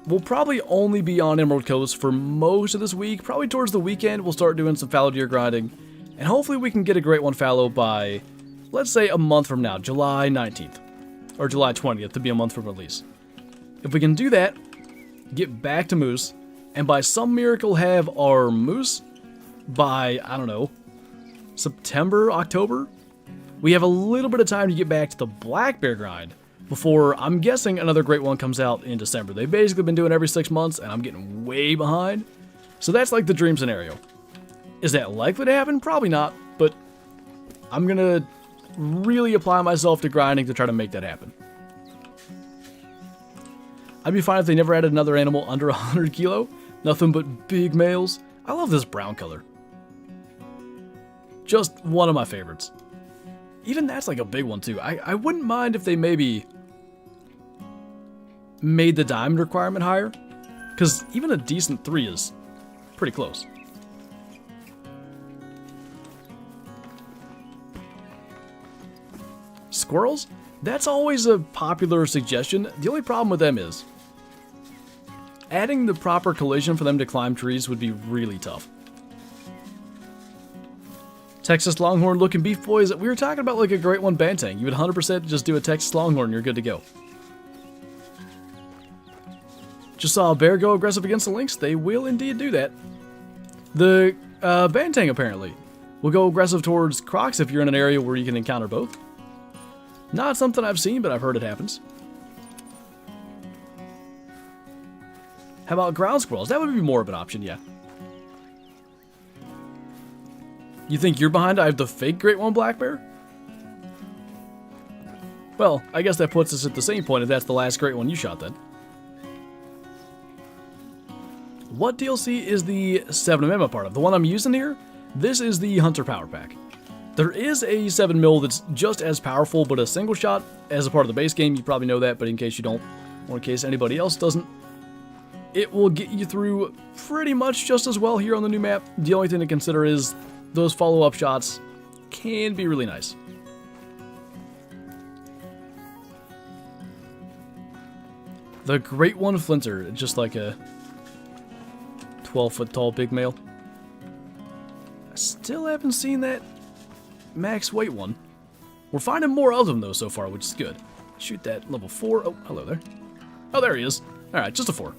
We'll probably only be on Emerald Coast for most of this week. Probably towards the weekend, we'll start doing some fallow deer grinding. And hopefully we can get a great one fallow by, let's say, a month from now, July 19th. Or July 20th to be a month from release. If we can do that, get back to moose, and by some miracle have our moose by, I don't know, September, October, we have a little bit of time to get back to the black bear grind before, I'm guessing, another great one comes out in December. They've basically been doing every 6 months, and I'm getting way behind. So that's like the dream scenario. Is that likely to happen? Probably not, but I'm going to really apply myself to grinding to try to make that happen. I'd be fine if they never added another animal under 100 kilo. Nothing but big males. I love this brown color. Just one of my favorites. Even that's like a big one too. I wouldn't mind if they maybe made the diamond requirement higher, because even a decent 3 is pretty close. Squirrels? That's always a popular suggestion. The only problem with them is adding the proper collision for them to climb trees would be really tough. Texas Longhorn looking beef boys. We were talking about like a great one Banteng. You would 100% just do a Texas Longhorn, you're good to go. Just saw a bear go aggressive against the lynx. They will indeed do that. The Banteng apparently will go aggressive towards crocs if you're in an area where you can encounter both. Not something I've seen, but I've heard it happens. How about ground squirrels? That would be more of an option, yeah. You think you're behind? I have the fake Great One Black Bear? Well, I guess that puts us at the same point if that's the last Great One you shot then. What DLC is the 7mm part of? The one I'm using here? This is the Hunter Power Pack. There is a 7mm that's just as powerful, but a single shot as a part of the base game. You probably know that, but in case you don't, or in case anybody else doesn't, it will get you through pretty much just as well here on the new map. The only thing to consider is those follow-up shots can be really nice. The Great One Flinter, just like a 12-foot tall big male. I still haven't seen that max weight one. We're finding more of them though so far, which is good. Shoot that level 4. Oh, hello there. Oh, there he is. Alright, just a 4.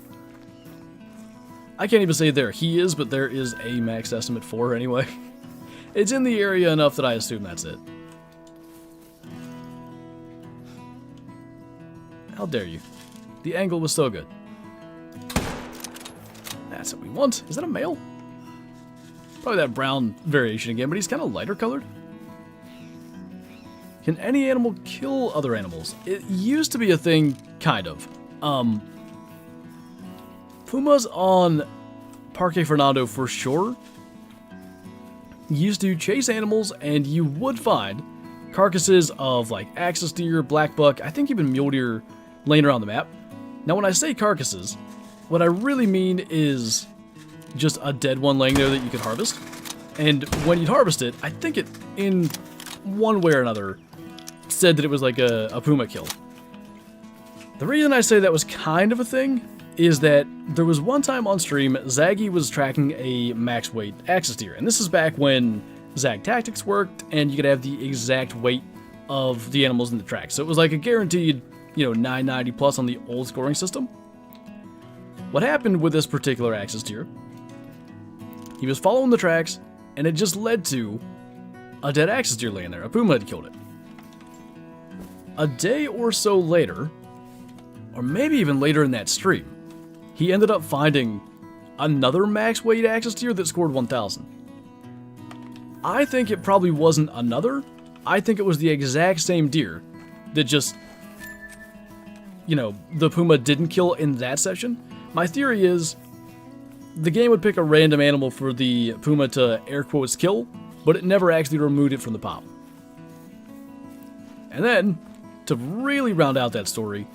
I can't even say there he is, but there is a max estimate 4 anyway. It's in the area enough that I assume that's it. How dare you? The angle was so good. That's what we want. Is that a male? Probably that brown variation again, but he's kind of lighter colored. Can any animal kill other animals? It used to be a thing, kind of. Pumas on Parque Fernando for sure used to chase animals, and you would find carcasses of like axis deer, black buck, I think even mule deer laying around the map. Now when I say carcasses, what I really mean is just a dead one laying there that you could harvest. And when you'd harvest it, I think it, in one way or another, said that it was like a puma kill. The reason I say that was kind of a thing is that there was one time on stream, Zaggy was tracking a max weight axis deer. And this is back when Zag Tactics worked, and you could have the exact weight of the animals in the track. So it was like a guaranteed, 990 plus on the old scoring system. What happened with this particular axis deer, he was following the tracks, and it just led to a dead axis deer laying there. A puma had killed it. A day or so later, or maybe even later in that stream, he ended up finding another max weight axis deer that scored 1,000. I think it probably wasn't another. I think it was the exact same deer that just, the puma didn't kill in that session. My theory is the game would pick a random animal for the puma to air quotes kill, but it never actually removed it from the pop. And then, to really round out that story,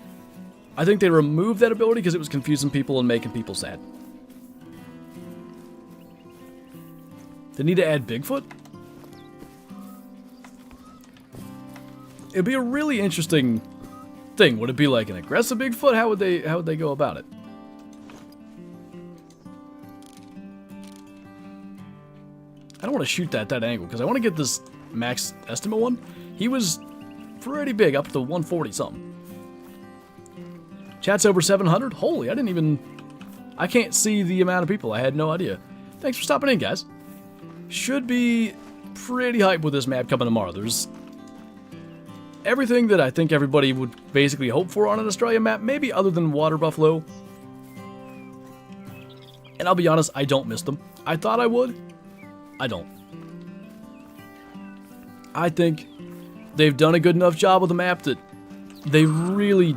I think they removed that ability because it was confusing people and making people sad. They need to add Bigfoot? It'd be a really interesting thing. Would it be like an aggressive Bigfoot? How would they go about it? I don't want to shoot that angle because I want to get this max estimate one. He was pretty big, up to 140 something. Chat's over 700. Holy, I can't see the amount of people. I had no idea. Thanks for stopping in, guys. Should be pretty hyped with this map coming tomorrow. There's everything that I think everybody would basically hope for on an Australia map, maybe other than water buffalo. And I'll be honest, I don't miss them. I thought I would. I don't. I think they've done a good enough job with the map that they really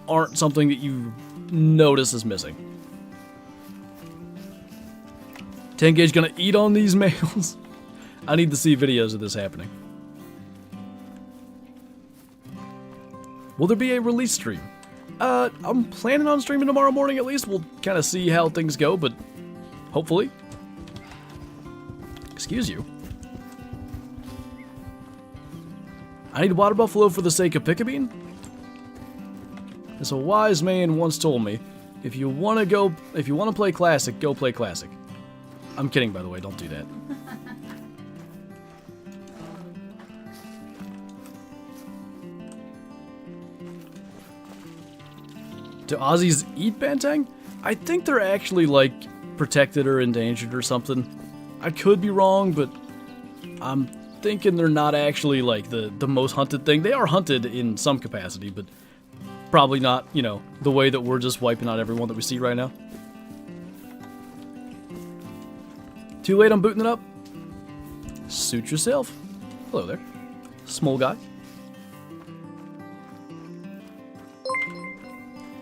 aren't something that you notice is missing. 10 gauge gonna eat on these males? I need to see videos of this happening. Will there be a release stream? I'm planning on streaming tomorrow morning at least. We'll kind of see how things go, but hopefully. Excuse you. I need water buffalo for the sake of Pickabeen? As a wise man once told me, if you want to play classic, go play classic. I'm kidding, by the way, don't do that. Do Aussies eat bantang? I think they're actually like protected or endangered or something. I could be wrong, but I'm thinking they're not actually like the most hunted thing. They are hunted in some capacity, but probably not, the way that we're just wiping out everyone that we see right now. Too late on booting it up? Suit yourself. Hello there. Small guy.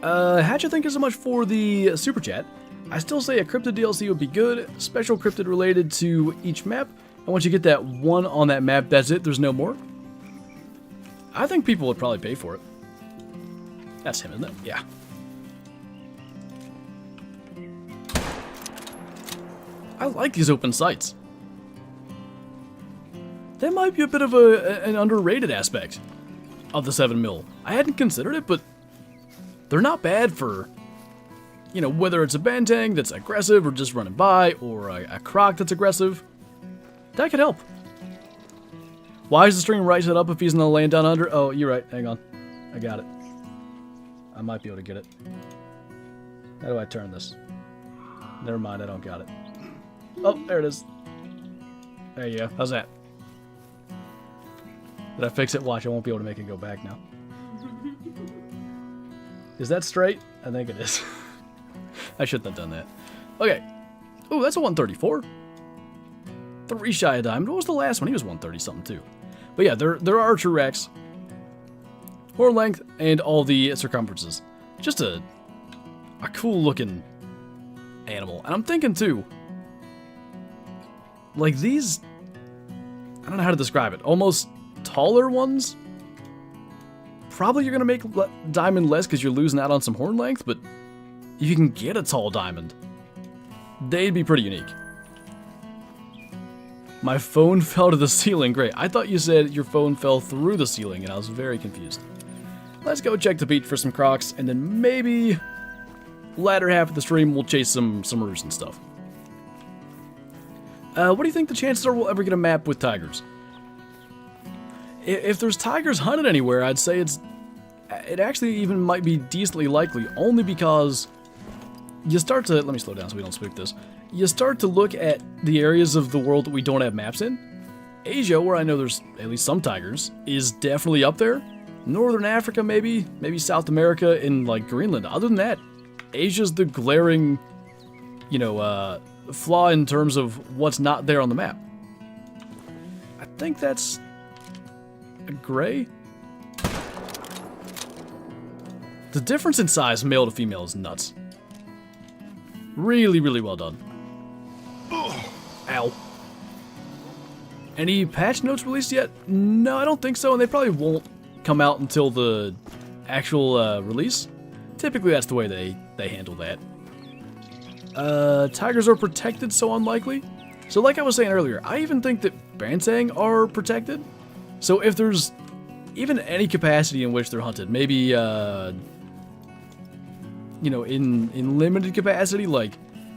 How'd you think so much for the super chat? I still say a cryptid DLC would be good. Special cryptid related to each map. And once you get that one on that map, that's it. There's no more. I think people would probably pay for it. That's him, isn't it? Yeah. I like these open sights. That might be a bit of an underrated aspect of the 7mm. I hadn't considered it, but they're not bad for, whether it's a bantang that's aggressive or just running by, or a croc that's aggressive. That could help. Why is the string right set up if he's in the land down under? Oh, you're right. Hang on. I got it. I might be able to get it. How do I turn this? Never mind, I don't got it. Oh, there it is. There you go. How's that? Did I fix it? Watch, I won't be able to make it go back now. Is that straight? I think it is. I shouldn't have done that. Okay. Ooh, that's a 134. 3 shy of diamond. What was the last one? He was 130 something too. But yeah, there are true racks. Horn length and all the circumferences. Just a cool looking animal. And I'm thinking too, like these, I don't know how to describe it, almost taller ones. Probably you're going to make diamond less because you're losing out on some horn length, but if you can get a tall diamond, they'd be pretty unique. My phone fell to the ceiling. Great. I thought you said your phone fell through the ceiling, and I was very confused. Let's go check the beach for some crocs, and then maybe latter half of the stream we'll chase some roos and stuff. What do you think the chances are we'll ever get a map with tigers? If there's tigers hunted anywhere, I'd say it actually even might be decently likely, only because you start to, let me slow down so we don't spook this. You start to look at the areas of the world that we don't have maps in. Asia, where I know there's at least some tigers, is definitely up there. Northern Africa, maybe South America and like Greenland. Other than that, Asia's the glaring, flaw in terms of what's not there on the map. I think that's a gray. The difference in size, male to female, is nuts. Really, really well done. Ow. Any patch notes released yet? No, I don't think so, and they probably won't come out until the actual release. Typically, that's the way they handle that. Tigers are protected, so unlikely. So like I was saying earlier, I even think that Bantang are protected. So if there's even any capacity in which they're hunted, maybe, in limited capacity, like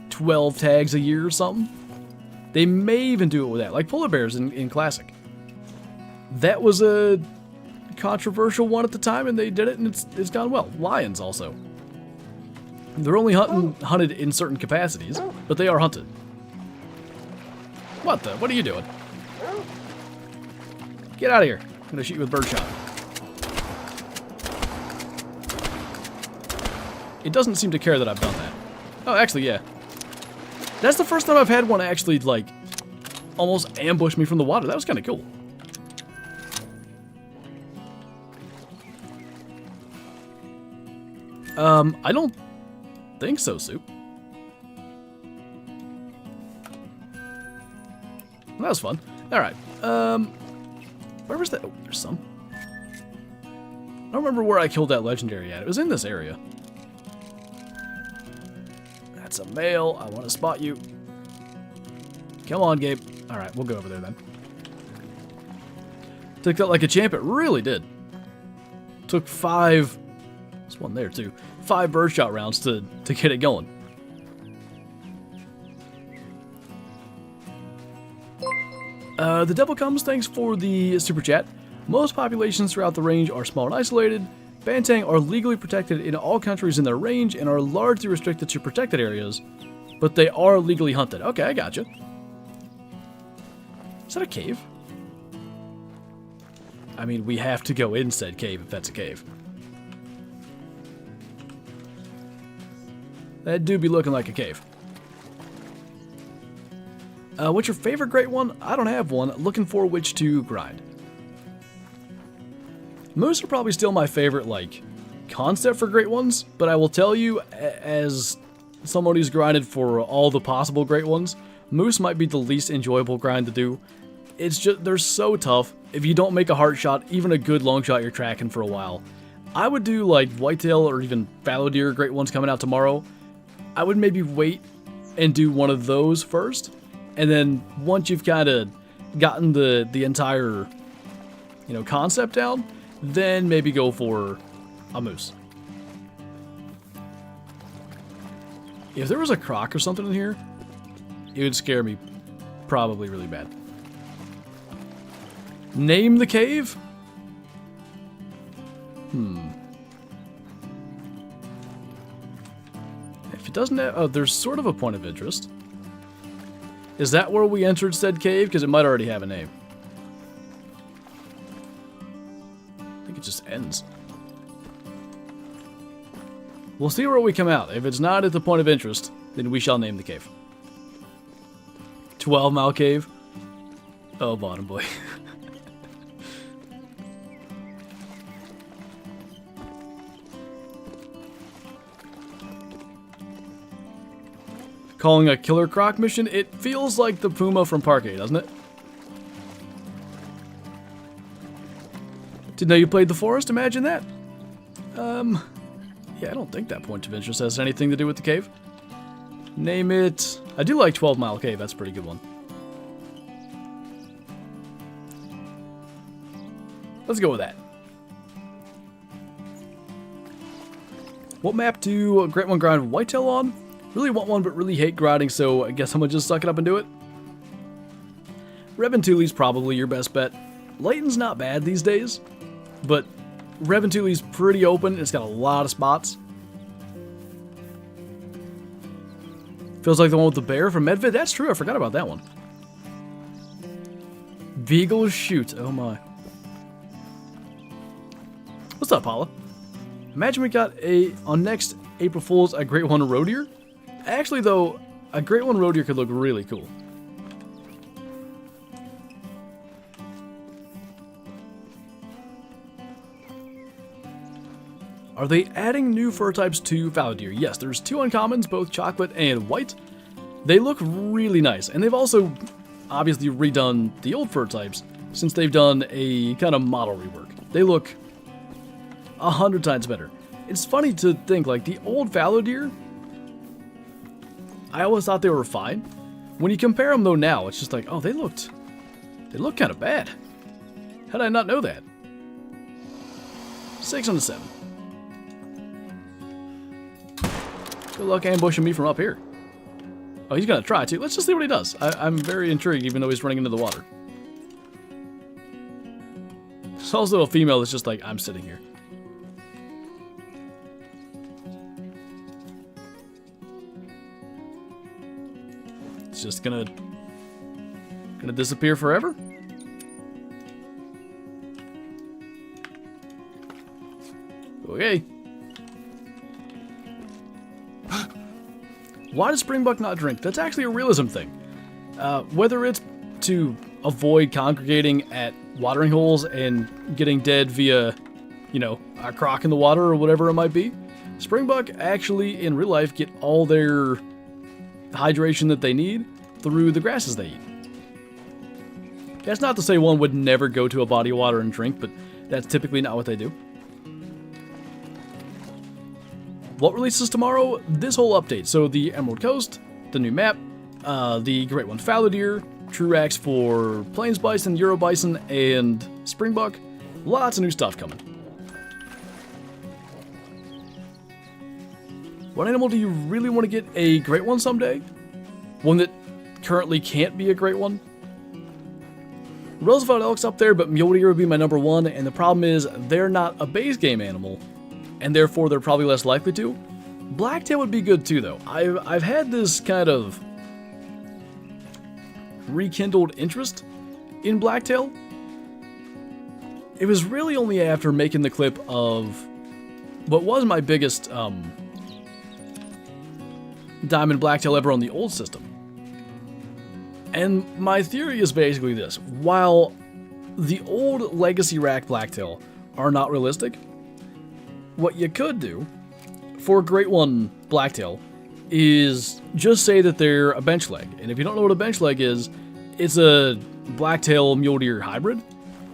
12 tags a year or something, they may even do it with that, like polar bears in Classic. That was a controversial one at the time, and they did it, and it's gone well. Lions also. They're only hunted in certain capacities, but they are hunted. What are you doing? Get out of here. I'm gonna shoot you with birdshot. It doesn't seem to care that I've done that. Oh, actually, yeah. That's the first time I've had one actually, like, almost ambush me from the water. That was kind of cool. I don't think so, Soup. That was fun. Alright, where was that? Oh, there's some. I don't remember where I killed that legendary at. It was in this area. That's a male. I want to spot you. Come on, Gabe. Alright, we'll go over there then. Took that like a champ. It really did. Took 5... There's one there, too. 5 birdshot rounds to get it going. The Devil Comes, thanks for the super chat. Most populations throughout the range are small and isolated. Bantang are legally protected in all countries in their range and are largely restricted to protected areas, but they are legally hunted. Okay, I gotcha. Is that a cave? I mean, we have to go in said cave if that's a cave. That do be looking like a cave. What's your favorite great one? I don't have one. Looking for which to grind. Moose are probably still my favorite, like, concept for great ones, but I will tell you, as someone who's grinded for all the possible great ones, Moose might be the least enjoyable grind to do. It's just, they're so tough. If you don't make a heart shot, even a good long shot, you're tracking for a while. I would do, like, whitetail or even fallow deer great ones coming out tomorrow. I would maybe wait and do one of those first, and then once you've kind of gotten the entire, concept down, then maybe go for a moose. If there was a croc or something in here, it would scare me probably really bad. Name the cave? If it doesn't have... Oh, there's sort of a point of interest. Is that where we entered said cave? Because it might already have a name. I think it just ends. We'll see where we come out. If it's not at the point of interest, then we shall name the cave. 12 Mile Cave. Oh, bottom boy. Calling a killer croc mission? It feels like the Puma from Parquet, doesn't it? Didn't know you played the forest, imagine that. Yeah, I don't think that point of interest has anything to do with the cave. Name it I do like 12 Mile Cave. That's a pretty good one. Let's go with that. What map do Great One grind Whitetail on? Really want one, but really hate grinding, so I guess I'm gonna just suck it up and do it. Reventuli's probably your best bet. Layton's not bad these days, but Reventuli's pretty open. It's got a lot of spots. Feels like the one with the bear from Medvid. That's true. I forgot about that one. Beagle shoot. Oh my. What's up, Paula? Imagine we got on next April Fool's a Great One roe deer. Actually, though, a Great One roe deer could look really cool. Are they adding new fur types to fallow deer? Yes, there's 2 uncommons, both chocolate and white. They look really nice, and they've also obviously redone the old fur types since they've done a kind of model rework. They look 100 times better. It's funny to think, like, the old fallow deer, I always thought they were fine. When you compare them, though, now, it's just like, oh, they look kind of bad. How did I not know that? 6 on the 7. Good luck ambushing me from up here. Oh, he's gonna try to. Let's just see what he does. I'm very intrigued, even though he's running into the water. There's also a female that's just like, I'm sitting here. It's just gonna disappear forever? Okay. Why does Springbuck not drink? That's actually a realism thing. Whether it's to avoid congregating at watering holes and getting dead via, you know, a crock in the water or whatever it might be, Springbuck actually in real life get all their hydration that they need through the grasses they eat. That's not to say one would never go to a body of water and drink, but that's typically not what they do. What releases tomorrow? This whole update. So the Emerald Coast, the new map, the Great One fallow deer, Truax for Plains Bison, Euro Bison, and Springbuck. Lots of new stuff coming. What animal do you really want to get a Great One someday? One that currently can't be a Great One? Roosevelt elk's up there, but mule deer would be my number 1, and the problem is they're not a base game animal, and therefore they're probably less likely to. Blacktail would be good too, though. I've had this kind of rekindled interest in blacktail. It was really only after making the clip of what was my biggest diamond blacktail ever on the old system. And my theory is basically this. While the old legacy rack blacktail are not realistic, what you could do for a Great One blacktail is just say that they're a bench leg. And if you don't know what a bench leg is, it's a blacktail mule deer hybrid.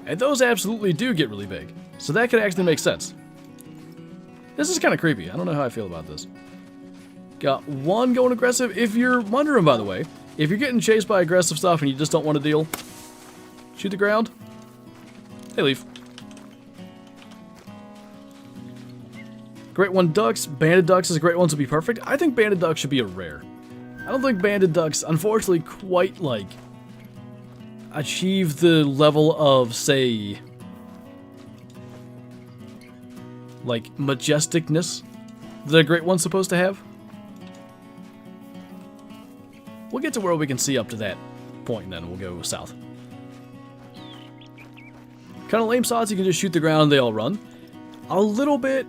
And those absolutely do get really big. So that could actually make sense. This is kind of creepy. I don't know how I feel about this. Got one going aggressive. If you're wondering, by the way, if you're getting chased by aggressive stuff and you just don't want to deal, shoot the ground. Hey, leave. Great One ducks, banded ducks as Great Ones would be perfect. I think banded ducks should be a rare. I don't think banded ducks, unfortunately, quite like achieve the level of, say, like majesticness that a Great One's supposed to have. We'll get to where we can see up to that point, and then we'll go south. Kind of lame sods, you can just shoot the ground and they all run. A little bit,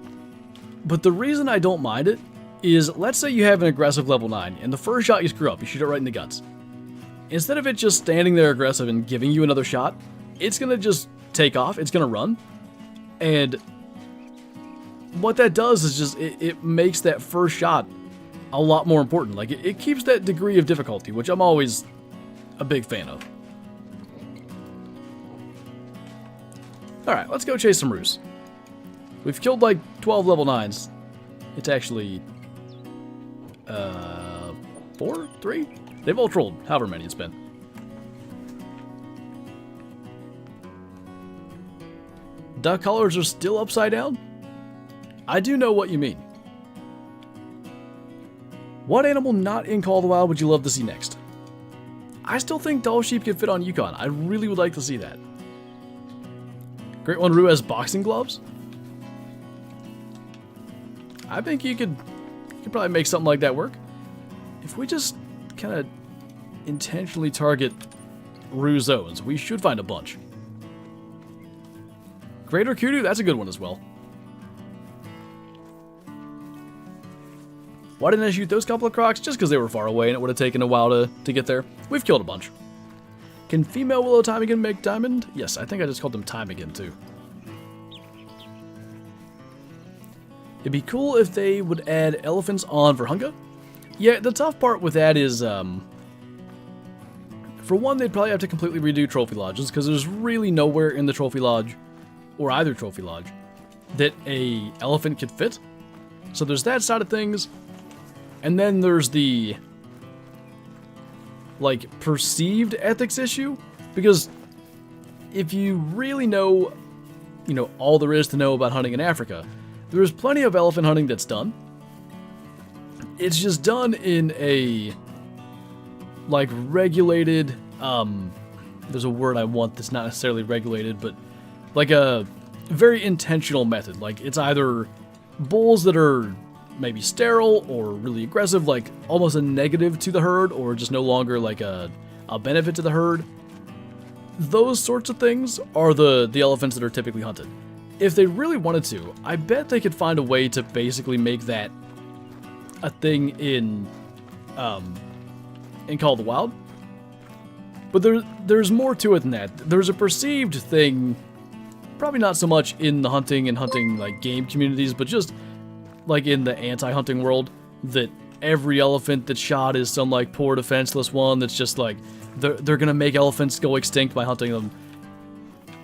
but the reason I don't mind it is, let's say you have an aggressive level 9, and the first shot you screw up, you shoot it right in the guts. Instead of it just standing there aggressive and giving you another shot, it's going to just take off, it's going to run. And what that does is just, it makes that first shot a lot more important. Like, it keeps that degree of difficulty, which I'm always a big fan of. Alright, let's go chase some roos. We've killed like 12 level 9s. It's actually 4, 3? They've all trolled, however many it's been. Duck collars are still upside down? I do know what you mean. What animal not in Call of the Wild would you love to see next? I still think doll sheep could fit on Yukon. I really would like to see that. Great One Roo has boxing gloves? I think you could probably make something like that work. If we just kind of intentionally target Roo zones, we should find a bunch. Greater Kudu, that's a good one as well. Why didn't I shoot those couple of crocs? Just because they were far away and it would have taken a while to get there. We've killed a bunch. Can female willow ptarmigan make diamond? Yes, I think I just called them ptarmigan too. It'd be cool if they would add elephants on Virunga. Yeah, the tough part with that is, for one, they'd probably have to completely redo trophy lodges because there's really nowhere in the trophy lodge, or either trophy lodge, that a elephant could fit. So there's that side of things. And then there's the, like, perceived ethics issue, because if you really know, all there is to know about hunting in Africa, there's plenty of elephant hunting that's done. It's just done in a, like, regulated, there's a word I want that's not necessarily regulated, but like a very intentional method. Like, it's either bulls that are maybe sterile or really aggressive, like almost a negative to the herd, or just no longer like a benefit to the herd. Those sorts of things are the elephants that are typically hunted. If they really wanted to, I bet they could find a way to basically make that a thing in Call of the Wild. But there's more to it than that. There's a perceived thing, probably not so much in the hunting like game communities, but just like in the anti-hunting world, that every elephant that's shot is some like poor defenseless one that's just like they're gonna make elephants go extinct by hunting them.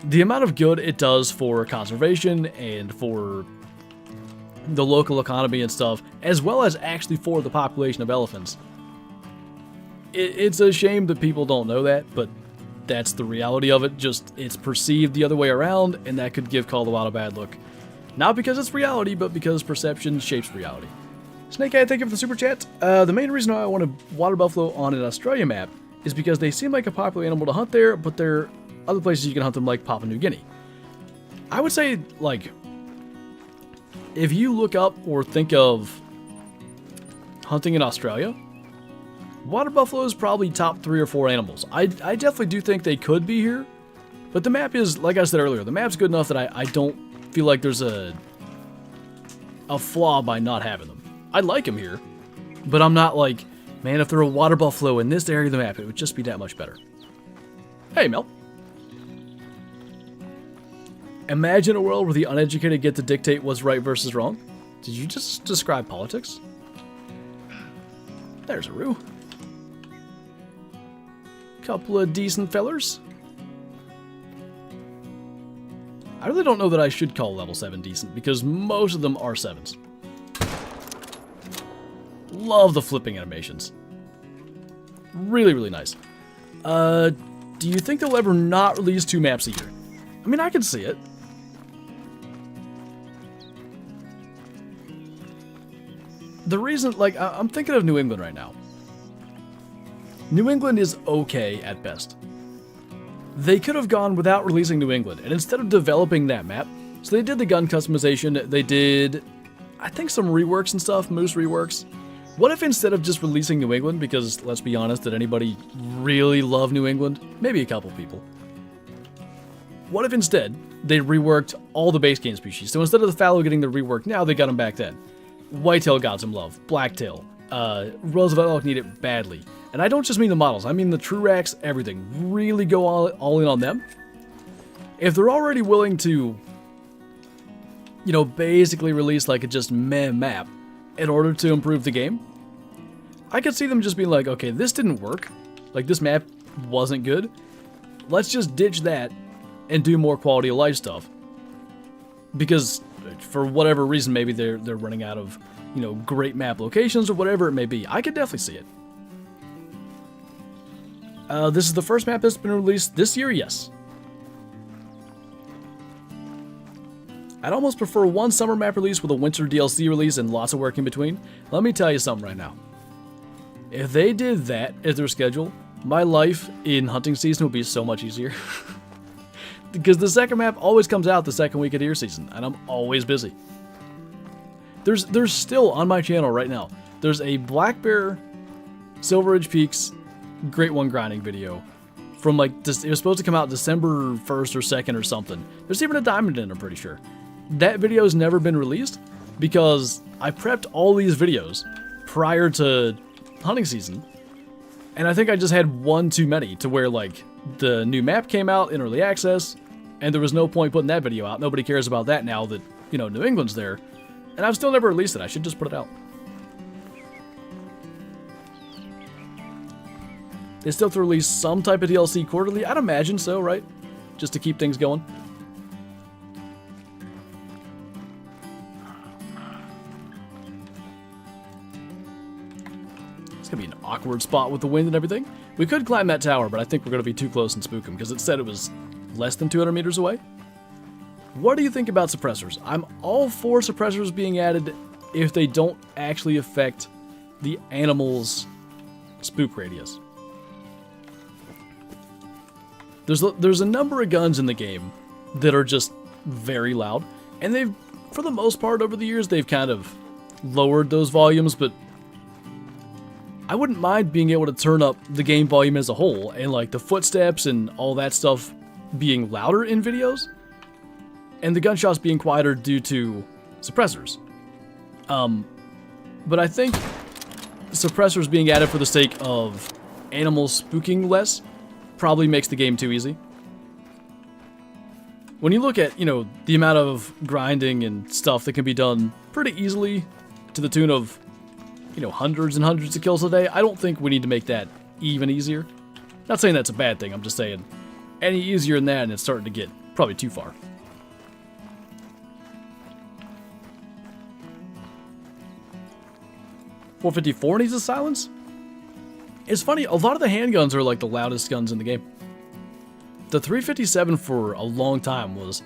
The amount of good it does for conservation and for the local economy and stuff, as well as actually for the population of elephants. It's a shame that people don't know that, but that's the reality of it. Just, it's perceived the other way around, and that could give Call of the Wild a bad look. Not because it's reality, but because perception shapes reality. Snakeeye, thank you for the super chat. The main reason why I wanted water buffalo on an Australia map is because they seem like a popular animal to hunt there, but there are other places you can hunt them, like Papua New Guinea. I would say, like, if you look up or think of hunting in Australia, water buffalo is probably top 3 or 4 animals. I definitely do think they could be here, but the map is, like I said earlier, the map's good enough that I don't feel like there's a flaw by not having them. I like them here, but I'm not like, man, if there were a water buffalo in this area of the map, it would just be that much better. Hey, Mel. Imagine a world where the uneducated get to dictate what's right versus wrong. Did you just describe politics? There's a Roo. Couple of decent fellers. I really don't know that I should call level 7 decent, because most of them are 7s. Love the flipping animations. Really, really nice. Do you think they'll ever not release 2 maps a year? I mean, I can see it. The reason, like, I'm thinking of New England right now. New England is okay at best. They could have gone without releasing New England, and instead of developing that map, so they did the gun customization, they did, I think, some reworks and stuff, moose reworks. What if instead of just releasing New England, because let's be honest, did anybody really love New England? Maybe a couple people. What if instead they reworked all the base game species? So instead of the fallow getting the rework now, they got them back then. Whitetail got some love, blacktail, Roosevelt elk need it badly. And I don't just mean the models, I mean the true racks, everything. Really go all in on them. If they're already willing to, basically release like a just meh map in order to improve the game, I could see them just being like, okay, this didn't work. Like, this map wasn't good. Let's just ditch that and do more quality of life stuff. Because for whatever reason, maybe they're running out of, great map locations or whatever it may be. I could definitely see it. This is the first map that's been released this year, yes. I'd almost prefer one summer map release with a winter DLC release and lots of work in between. Let me tell you something right now. If they did that as their schedule, my life in hunting season would be so much easier. Because the second map always comes out the second week of deer season, and I'm always busy. There's still on my channel right now, there's a Black Bear, Silver Ridge Peaks, Great One grinding video from like, it was supposed to come out December 1st or 2nd or something. There's even a diamond in it, I'm pretty sure. That video's never been released because I prepped all these videos prior to hunting season, and I think I just had one too many to where like the new map came out in early access, and there was no point putting that video out. Nobody cares about that now that, you know, New England's there, and I've still never released it. I should just put it out. They still have to release some type of DLC quarterly. I'd imagine so, right? Just to keep things going. It's gonna be an awkward spot with the wind and everything. We could climb that tower, but I think we're gonna be too close and spook them because it said it was less than 200 meters away. What do you think about suppressors? I'm all for suppressors being added if they don't actually affect the animal's spook radius. There's a number of guns in the game that are just very loud, and they've, for the most part over the years, they've kind of lowered those volumes, but I wouldn't mind being able to turn up the game volume as a whole, and like the footsteps and all that stuff being louder in videos, and the gunshots being quieter due to suppressors. But I think suppressors being added for the sake of animals spooking less probably makes the game too easy. When you look at, you know, the amount of grinding and stuff that can be done pretty easily to the tune of, you know, hundreds and hundreds of kills a day, I don't think we need to make that even easier. Not saying that's a bad thing, I'm just saying any easier than that and it's starting to get probably too far. .454 needs a silence? It's funny, a lot of the handguns are like the loudest guns in the game. The 357 for a long time was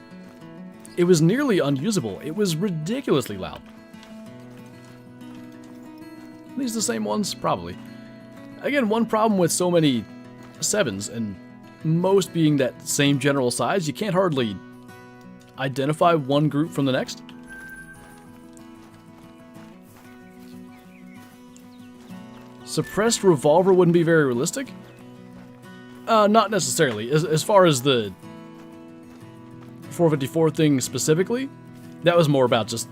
nearly unusable. It was ridiculously loud. Are these the same ones? Probably. Again, one problem with so many 7s, and most being that same general size, you can't hardly identify one group from the next. Suppressed revolver wouldn't be very realistic? Not necessarily. As far as the 454 thing specifically, that was more about just,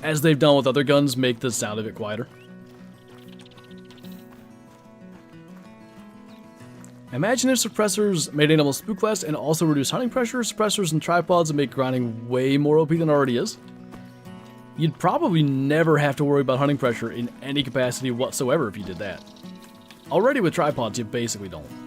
as they've done with other guns, make the sound of it quieter. Imagine if suppressors made animals spook less and also reduce hunting pressure. Suppressors and tripods would make grinding way more OP than it already is. You'd probably never have to worry about hunting pressure in any capacity whatsoever if you did that. Already with tripods, you basically don't.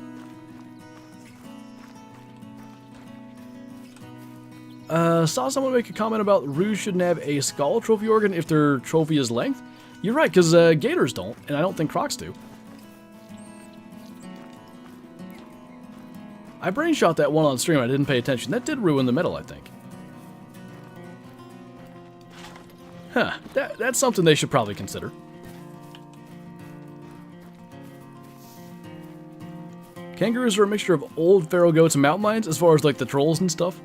Saw someone make a comment about Ruse shouldn't have a skull trophy organ if their trophy is length. You're right, because gators don't, and I don't think crocs do. I brain shot that one on stream, I didn't pay attention. That did ruin the medal, I think. Huh, that's something they should probably consider. Kangaroos are a mixture of old feral goats and mountain lions as far as like the trolls and stuff.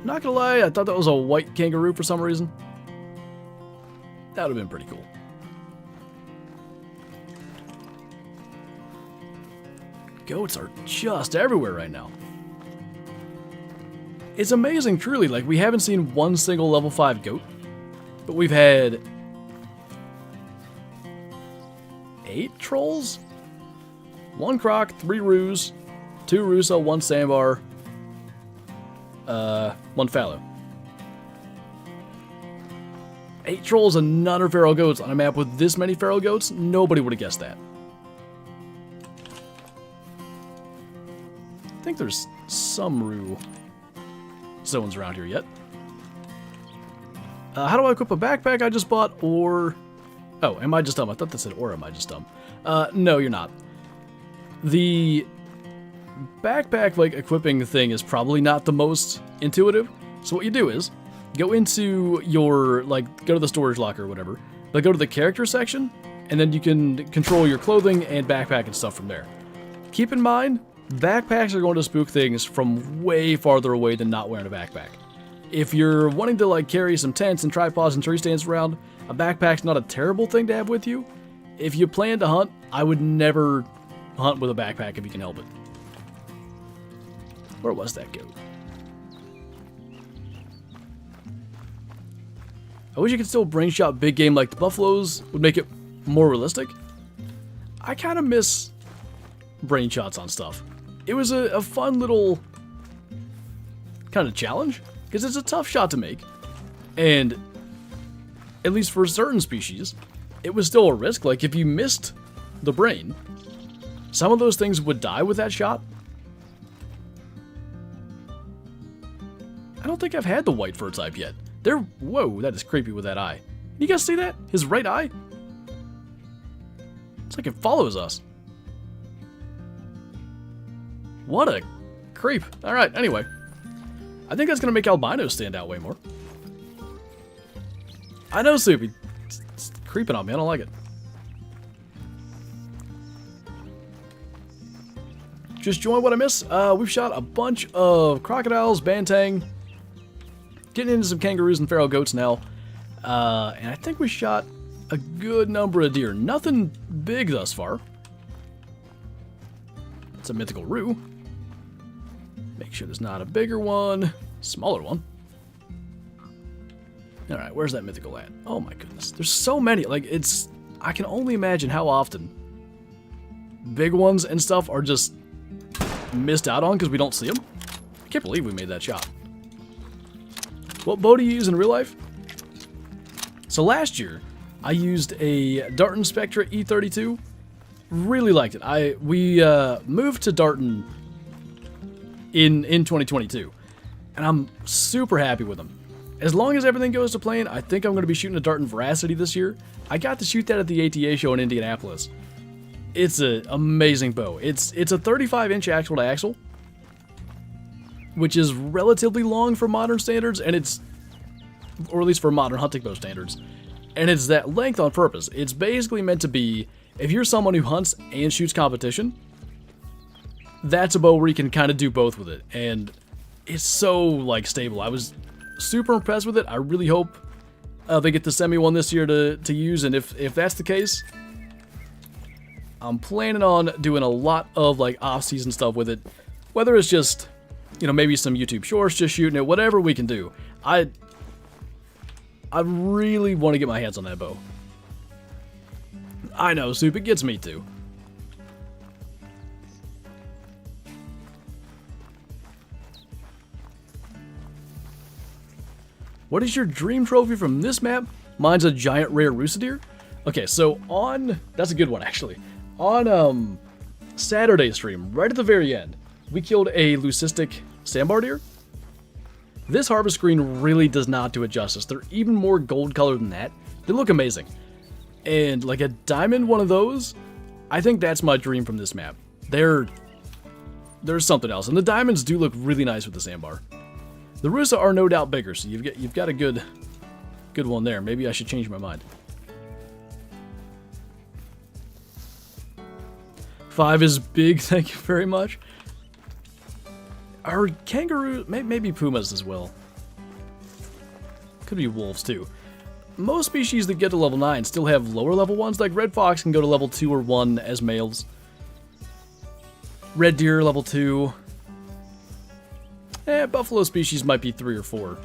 Not gonna lie, I thought that was a white kangaroo for some reason. That would have been pretty cool. Goats are just everywhere right now. It's amazing, truly. Like, we haven't seen one single level 5 goat, but we've had 8 trolls, 1 croc, 3 ruse, 2 russo, 1 sandbar, 1 fallow. 8 trolls and none are feral goats on a map with this many feral goats. Nobody would have guessed that. I think there's some rue zones around here yet. How do I equip a backpack I just bought, or... Oh, am I just dumb? I thought that said, or am I just dumb? No, you're not. The backpack, like, equipping thing is probably not the most intuitive. So what you do is, go into your, like, go to the storage locker or whatever, but go to the character section, and then you can control your clothing and backpack and stuff from there. Keep in mind, backpacks are going to spook things from way farther away than not wearing a backpack. If you're wanting to, like, carry some tents and tripods and tree stands around, a backpack's not a terrible thing to have with you. If you plan to hunt, I would never hunt with a backpack if you can help it. Where was that goat? I wish you could still brain shot big game like the buffaloes, would make it more realistic. I kind of miss brain shots on stuff. It was a fun little kind of challenge, because it's a tough shot to make. And at least for certain species, it was still a risk. Like, if you missed the brain, some of those things would die with that shot. I don't think I've had the white fur type yet. Whoa, that is creepy with that eye. You guys see that? His right eye? It's like it follows us. What a creep. Alright, anyway. I think that's going to make albinos stand out way more. I know, Soupy. It's creeping on me. I don't like it. Just join what I miss. We've shot a bunch of crocodiles, bantang. Getting into some kangaroos and feral goats now. And I think we shot a good number of deer. Nothing big thus far. It's a mythical roo. Make sure there's not a bigger one. Smaller one. Alright, where's that mythical at? Oh my goodness. There's so many. Like, it's... I can only imagine how often big ones and stuff are just missed out on because we don't see them. I can't believe we made that shot. What bow do you use in real life? So last year, I used a Darton Spectra E32. Really liked it. We moved to Darton in 2022, and I'm super happy with them. As long as everything goes to plan, I think I'm going to be shooting a Darton Veracity this year. I got to shoot that at the ATA show in Indianapolis. It's an amazing bow. It's a 35-inch axle to axle, which is relatively long for modern standards, and it's, or at least for modern hunting bow standards, and it's that length on purpose. It's basically meant to be, if you're someone who hunts and shoots competition, that's a bow where you can kind of do both with it, and it's so, like, stable. I was super impressed with it. I really hope they get the semi one this year to use, and if that's the case, I'm planning on doing a lot of, like, off-season stuff with it, whether it's just, you know, maybe some YouTube shorts, just shooting it, whatever we can do. I really want to get my hands on that bow. I know, Soup, it gets me too. What is your dream trophy from this map? Mine's a giant rare rooster deer. Okay, so that's a good one actually. On Saturday stream, right at the very end, we killed a leucistic sandbar deer. This harvest screen really does not do it justice. They're even more gold colored than that. They look amazing. And like a diamond one of those, I think that's my dream from this map. There's something else. And the diamonds do look really nice with the sandbar. The Rusa are no doubt bigger, so you've got a good one there. Maybe I should change my mind. 5 is big, thank you very much. Are kangaroo, maybe pumas as well. Could be wolves too. Most species that get to level 9 still have lower level ones, like red fox can go to level 2 or 1 as males. Red deer level 2. Buffalo species might be 3 or 4.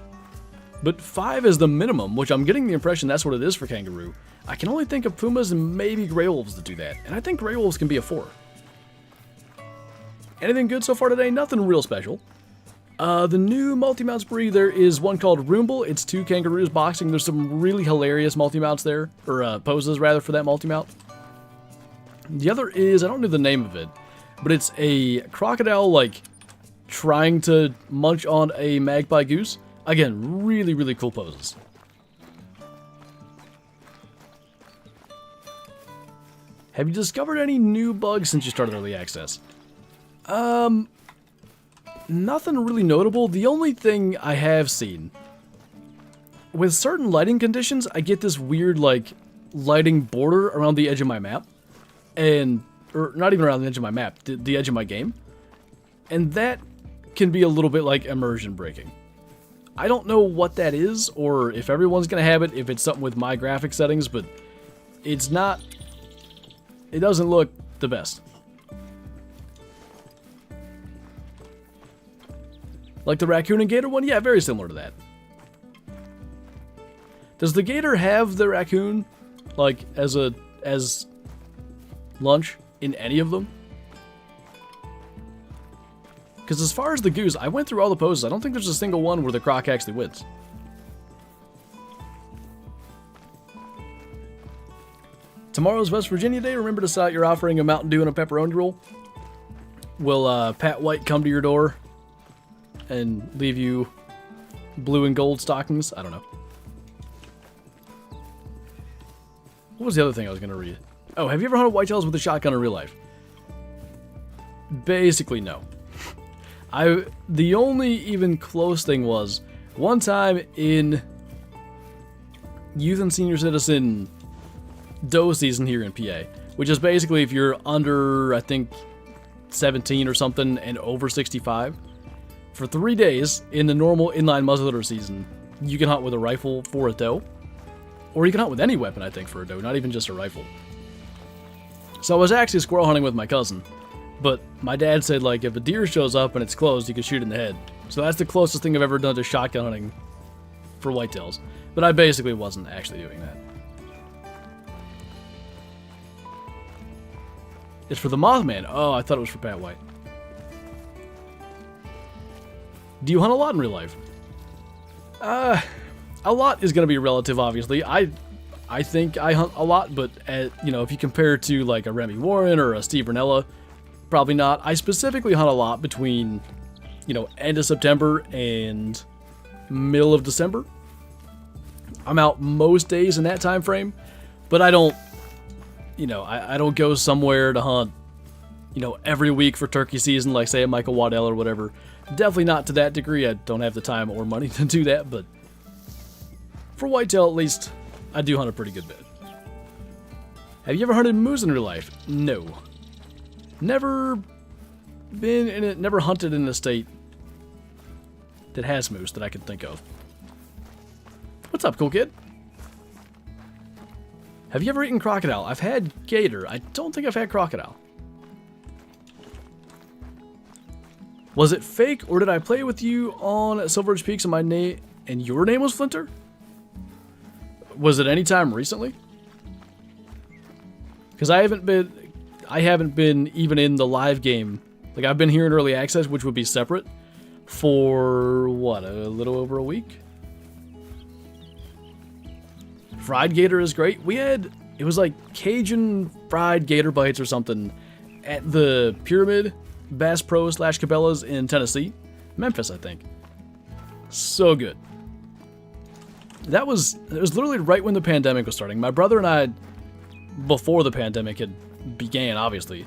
But 5 is the minimum, which I'm getting the impression that's what it is for kangaroo. I can only think of pumas and maybe gray wolves that do that, and I think gray wolves can be a 4. Anything good so far today? Nothing real special. The new multi-mounts breed, there is one called Roomble. It's 2 kangaroos boxing. There's some really hilarious multi-mounts there, or poses rather, for that multi-mount. The other is, I don't know the name of it, but it's a crocodile, like, trying to munch on a magpie goose. Again, really, really cool poses. Have you discovered any new bugs since you started early access? Nothing really notable. The only thing I have seen, with certain lighting conditions, I get this weird, like, lighting border around the edge of my map. Or not even around the edge of my map, the edge of my game. And that can be a little bit like immersion breaking. I don't know what that is, or if everyone's gonna have it, if it's something with my graphic settings, but it's not, it doesn't look the best. Like the raccoon and gator one? Yeah, very similar to that. Does the gator have the raccoon, like, as lunch in any of them? Because as far as the goose, I went through all the poses. I don't think there's a single one where the croc actually wins. Tomorrow's West Virginia Day. Remember to cite your offering a Mountain Dew and a pepperoni roll. Will Pat White come to your door and leave you blue and gold stockings? I don't know. What was the other thing I was going to read? Oh, have you ever hunted whitetails with a shotgun in real life? Basically, no. The only even close thing was one time in Youth and Senior Citizen doe season here in PA, which is basically if you're under, I think, 17 or something and over 65, for 3 days in the normal inline muzzleloader season, you can hunt with a rifle for a doe, or you can hunt with any weapon, I think, for a doe, not even just a rifle. So I was actually squirrel hunting with my cousin, but my dad said, like, if a deer shows up and it's closed, you can shoot in the head. So that's the closest thing I've ever done to shotgun hunting for whitetails. But I basically wasn't actually doing that. It's for the Mothman. Oh, I thought it was for Pat White. Do you hunt a lot in real life? A lot is going to be relative, obviously. I think I hunt a lot, but, you know, if you compare it to, like, a Remy Warren or a Steve Ranella, probably not. I specifically hunt a lot between, you know, end of September and middle of December. I'm out most days in that time frame, but I don't, you know, I don't go somewhere to hunt, you know, every week for turkey season, like, say, at Michael Waddell or whatever. Definitely not to that degree. I don't have the time or money to do that, but for whitetail, at least, I do hunt a pretty good bit. Have you ever hunted moose in real life? No. Never been in it, never hunted in a state that has moose that I can think of. What's up, cool kid? Have you ever eaten crocodile? I've had gator. I don't think I've had crocodile. Was it fake, or did I play with you on Silver Ridge Peaks and your name was Flinter? Was it any time recently? Because I haven't been even in the live game. Like, I've been here in early access, which would be separate, for, what, a little over a week? Fried gator is great. It was like Cajun fried gator bites or something at the Pyramid Bass Pro / Cabela's in Tennessee. Memphis, I think. So good. It was literally right when the pandemic was starting. My brother and I, before the pandemic had began, obviously,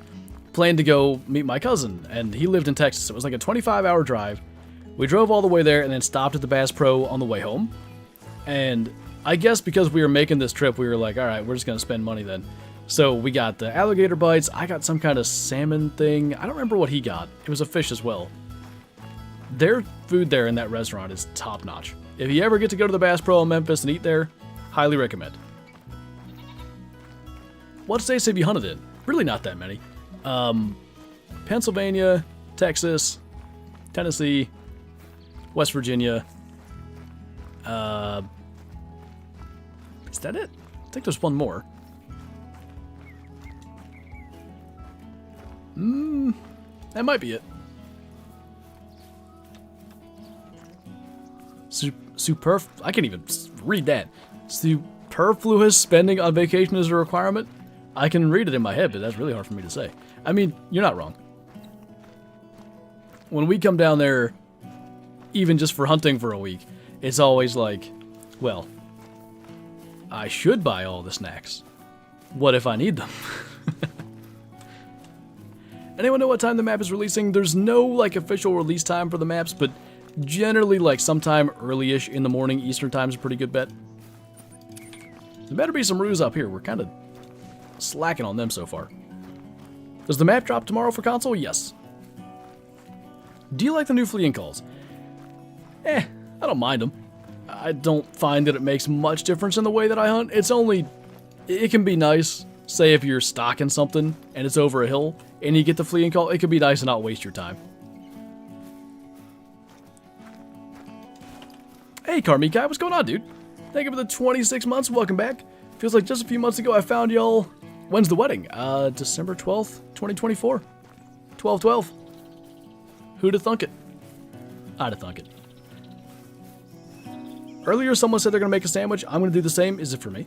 planned to go meet my cousin, and he lived in Texas. It was like a 25-hour drive. We drove all the way there and then stopped at the Bass Pro on the way home. And I guess because we were making this trip, we were like, all right, we're just going to spend money then. So we got the alligator bites. I got some kind of salmon thing. I don't remember what he got. It was a fish as well. Their food there in that restaurant is top-notch. If you ever get to go to the Bass Pro in Memphis and eat there, highly recommend. What states have you hunted in? Really not that many. Pennsylvania, Texas, Tennessee, West Virginia. Is that it? I think there's one more. That might be it. I can't even read that. Superfluous spending on vacation is a requirement? I can read it in my head, but that's really hard for me to say. I mean, you're not wrong. When we come down there, even just for hunting for a week, it's always like, well, I should buy all the snacks. What if I need them? Anyone know what time the map is releasing? There's no like official release time for the maps, but generally like sometime early-ish in the morning Eastern time is a pretty good bet. There better be some ruse up here. We're kind of slacking on them so far. Does the map drop tomorrow for console? Yes. Do you like the new fleeing calls? I don't mind them. I don't find that it makes much difference in the way that I hunt. It can be nice. Say if you're stalking something and it's over a hill and you get the fleeing call, it could be nice to not waste your time. Hey Carmika, what's going on, dude? Thank you for the 26 months. Welcome back. Feels like just a few months ago I found y'all. When's the wedding? December 12th, 2024. 12/12. Who'da thunk it? I'da thunk it. Earlier someone said they're gonna make a sandwich. I'm gonna do the same. Is it for me?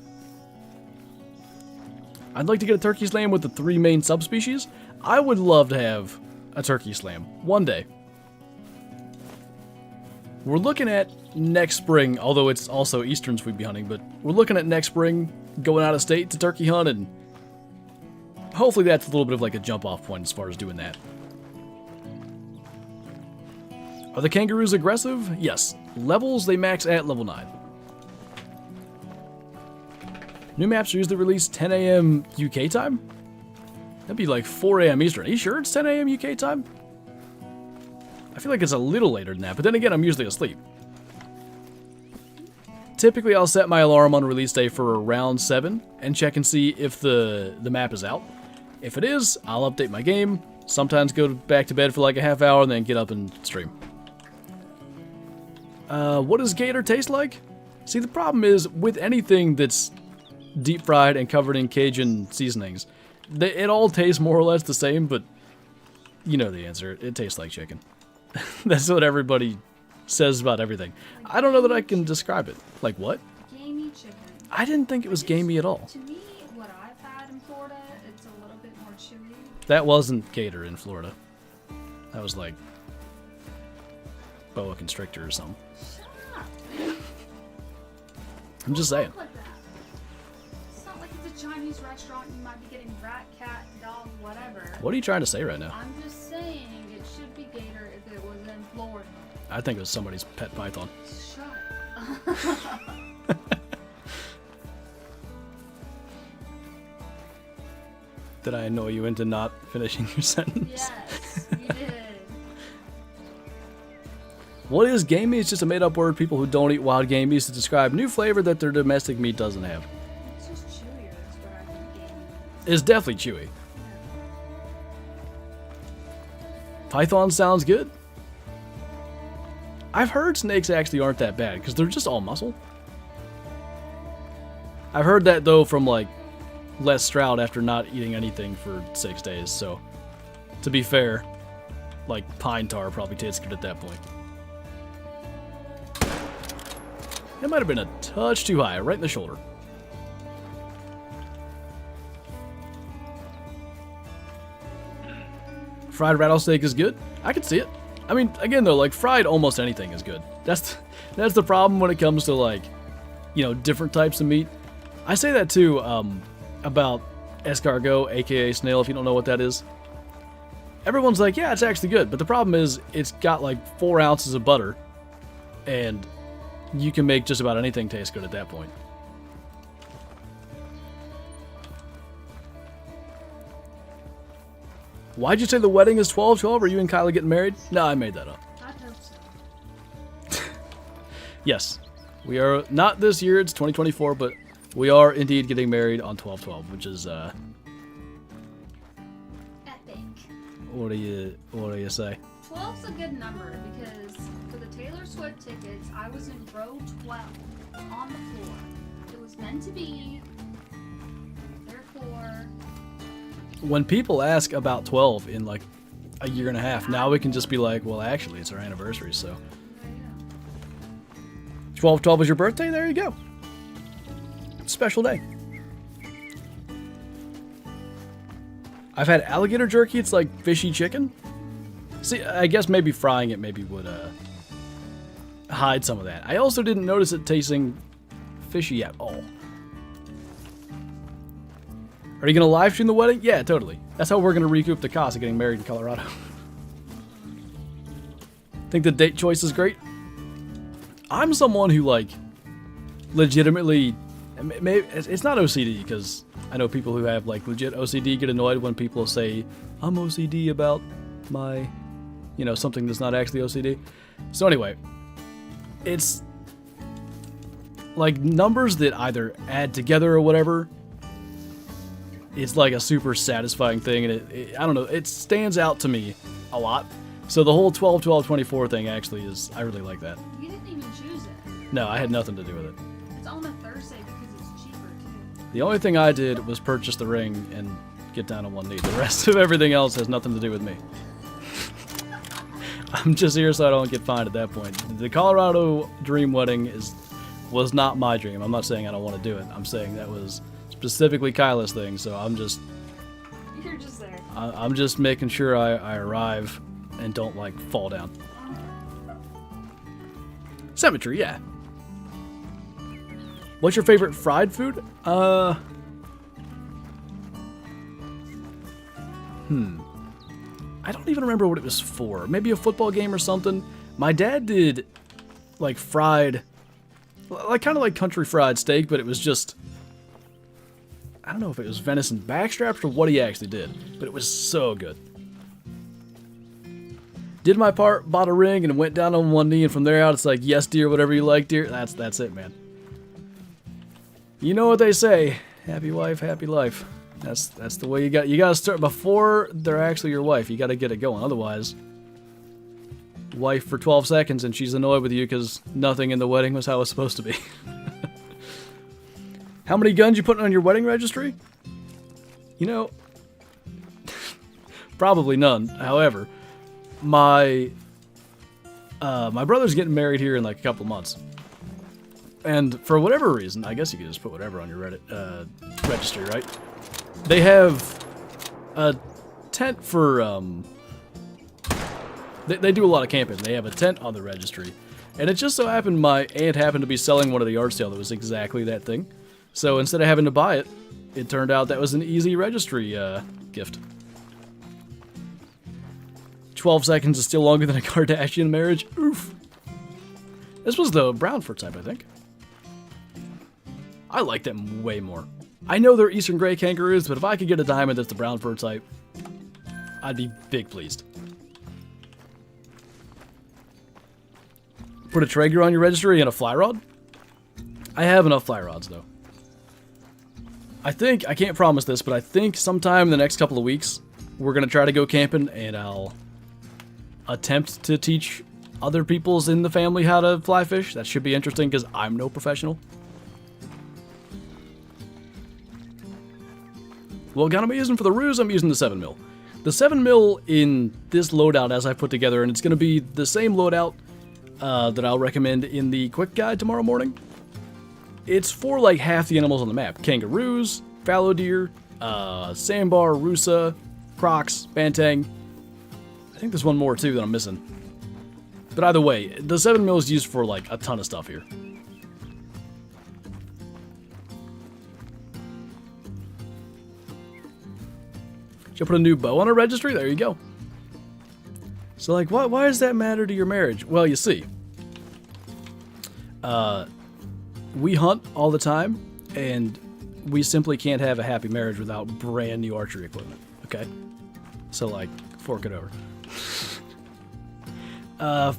I'd like to get a turkey slam with the 3 main subspecies. I would love to have a turkey slam one day. We're looking at next spring, although it's also Easterns we'd be hunting, but we're looking at next spring going out of state to turkey hunt, and hopefully that's a little bit of like a jump off point as far as doing that. Are the kangaroos aggressive? Yes. Levels, they max at level 9. New maps are usually released 10 a.m. UK time? That'd be like 4 a.m. Eastern. Are you sure it's 10 a.m. UK time? I feel like it's a little later than that, but then again, I'm usually asleep. Typically, I'll set my alarm on release day for around 7 and check and see if the map is out. If it is, I'll update my game, sometimes go back to bed for like a half hour, and then get up and stream. What does gator taste like? See, the problem is, with anything that's deep fried and covered in Cajun seasonings, it all tastes more or less the same, but you know the answer. It tastes like chicken. That's what everybody says about everything. I don't know that I can describe it. Like what? Gamey chicken. I didn't think it was gamey at all. To me, what I've had in Florida, it's a little bit more chewy. That wasn't gator in Florida. That was like boa constrictor or something. Shut up. I'm just saying. Like that. It's not like it's a Chinese restaurant. You might be getting rat, cat, dog, whatever. What are you trying to say right now? I'm just saying it should be gator if it was in Florida. I think it was somebody's pet python. Shut up. Did I annoy you into not finishing your sentence? Yes, you did. What is gamey? It's just a made-up word people who don't eat wild game use to describe new flavor that their domestic meat doesn't have. It's just chewier is what I think gamey is. It's definitely chewy. Python sounds good. I've heard snakes actually aren't that bad because they're just all muscle. I've heard that though from like Les Stroud after not eating anything for 6 days, so to be fair, like pine tar probably tastes good at that point. That might have been a touch too high, right in the shoulder. Fried rattlesnake is good. I can see it. I mean, again though, like fried almost anything is good. That's the problem when it comes to like, you know, different types of meat. I say that too about escargot, aka snail, if you don't know what that is. Everyone's like, yeah, it's actually good, but the problem is it's got like 4 ounces of butter, and you can make just about anything taste good at that point. Why'd you say the wedding is 12/12? Are you and Kyla getting married? No, I made that up. I hope so. Yes. We are not this year, it's 2024, but we are indeed getting married on 12/12, which is Epic. what do you say? 12's a good number because for the Taylor Swift tickets, I was in row 12 on the floor. It was meant to be. Therefore, When people ask about 12 in like a year and a half, now we can just be like, well, actually, it's our anniversary, so. there you go. 12/12 is your birthday? There you go. Special day. I've had alligator jerky. It's like fishy chicken. See, I guess maybe frying it maybe would hide some of that. I also didn't notice it tasting fishy at all. Are Are you going to live stream the wedding? Yeah, totally. That's how we're going to recoup the cost of getting married in Colorado. Think the date choice is great? I'm someone who, like, legitimately... Maybe, it's not OCD, because I know people who have, like, legit OCD get annoyed when people say, I'm OCD about my, you know, something that's not actually OCD. So anyway, it's, like, numbers that either add together or whatever. It's, like, a super satisfying thing, and I don't know, it stands out to me a lot. So the whole 12, 12, 24 thing actually is, I really like that. You didn't even choose it. No, I had nothing to do with it. It's on a Thursday because it's cheaper too. The only thing I did was purchase the ring and get down on one knee. The rest of everything else has nothing to do with me. I'm just here so I don't get fined at that point. The Colorado dream wedding was not my dream. I'm not saying I don't want to do it. I'm saying that was specifically Kyla's thing, so I'm just... You're just there. I'm just making sure I arrive and don't, like, fall down. Cemetery, yeah. What's your favorite fried food? I don't even remember what it was for. Maybe a football game or something. My dad did, like, fried, like, kind of like country fried steak, but it was just, I don't know if it was venison backstraps or what he actually did, but it was so good. Did my part, bought a ring, and went down on one knee, and from there out, it's like, yes, dear, whatever you like, dear. That's it, man. You know what they say, happy wife, happy life. That's the way you got to start before they're actually your wife. You got to get it going. Otherwise, wife for 12 seconds and she's annoyed with you because nothing in the wedding was how it was supposed to be. How many guns you putting on your wedding registry? You know, probably none. However, my brother's getting married here in like a couple of months. And for whatever reason, I guess you could just put whatever on your Reddit registry, right? They have a tent for, they do a lot of camping. They have a tent on the registry. And it just so happened my aunt happened to be selling one of the yard sale that was exactly that thing. So instead of having to buy it, it turned out that was an easy registry gift. 12 seconds is still longer than a Kardashian marriage. Oof. This was the brown fur type, I think. I like them way more. I know they're Eastern Grey kangaroos, but if I could get a diamond that's the brown fur type, I'd be big pleased. Put a Traeger on your registry and a fly rod? I have enough fly rods, though. I can't promise this, but I think sometime in the next couple of weeks, we're going to try to go camping, and I'll attempt to teach other peoples in the family how to fly fish. That should be interesting, because I'm no professional. What gun am I using for the ruse? I'm using the 7mm. The 7mm in this loadout as I put together, and it's going to be the same loadout that I'll recommend in the quick guide tomorrow morning. It's for like half the animals on the map. Kangaroos, fallow deer, sandbar, rusa, crocs, bantang. I think there's one more too that I'm missing. But either way, the 7mm is used for like a ton of stuff here. Should I put a new bow on a registry? There you go. So, like, why does that matter to your marriage? Well, you see, we hunt all the time, and we simply can't have a happy marriage without brand new archery equipment, okay? So, like, fork it over.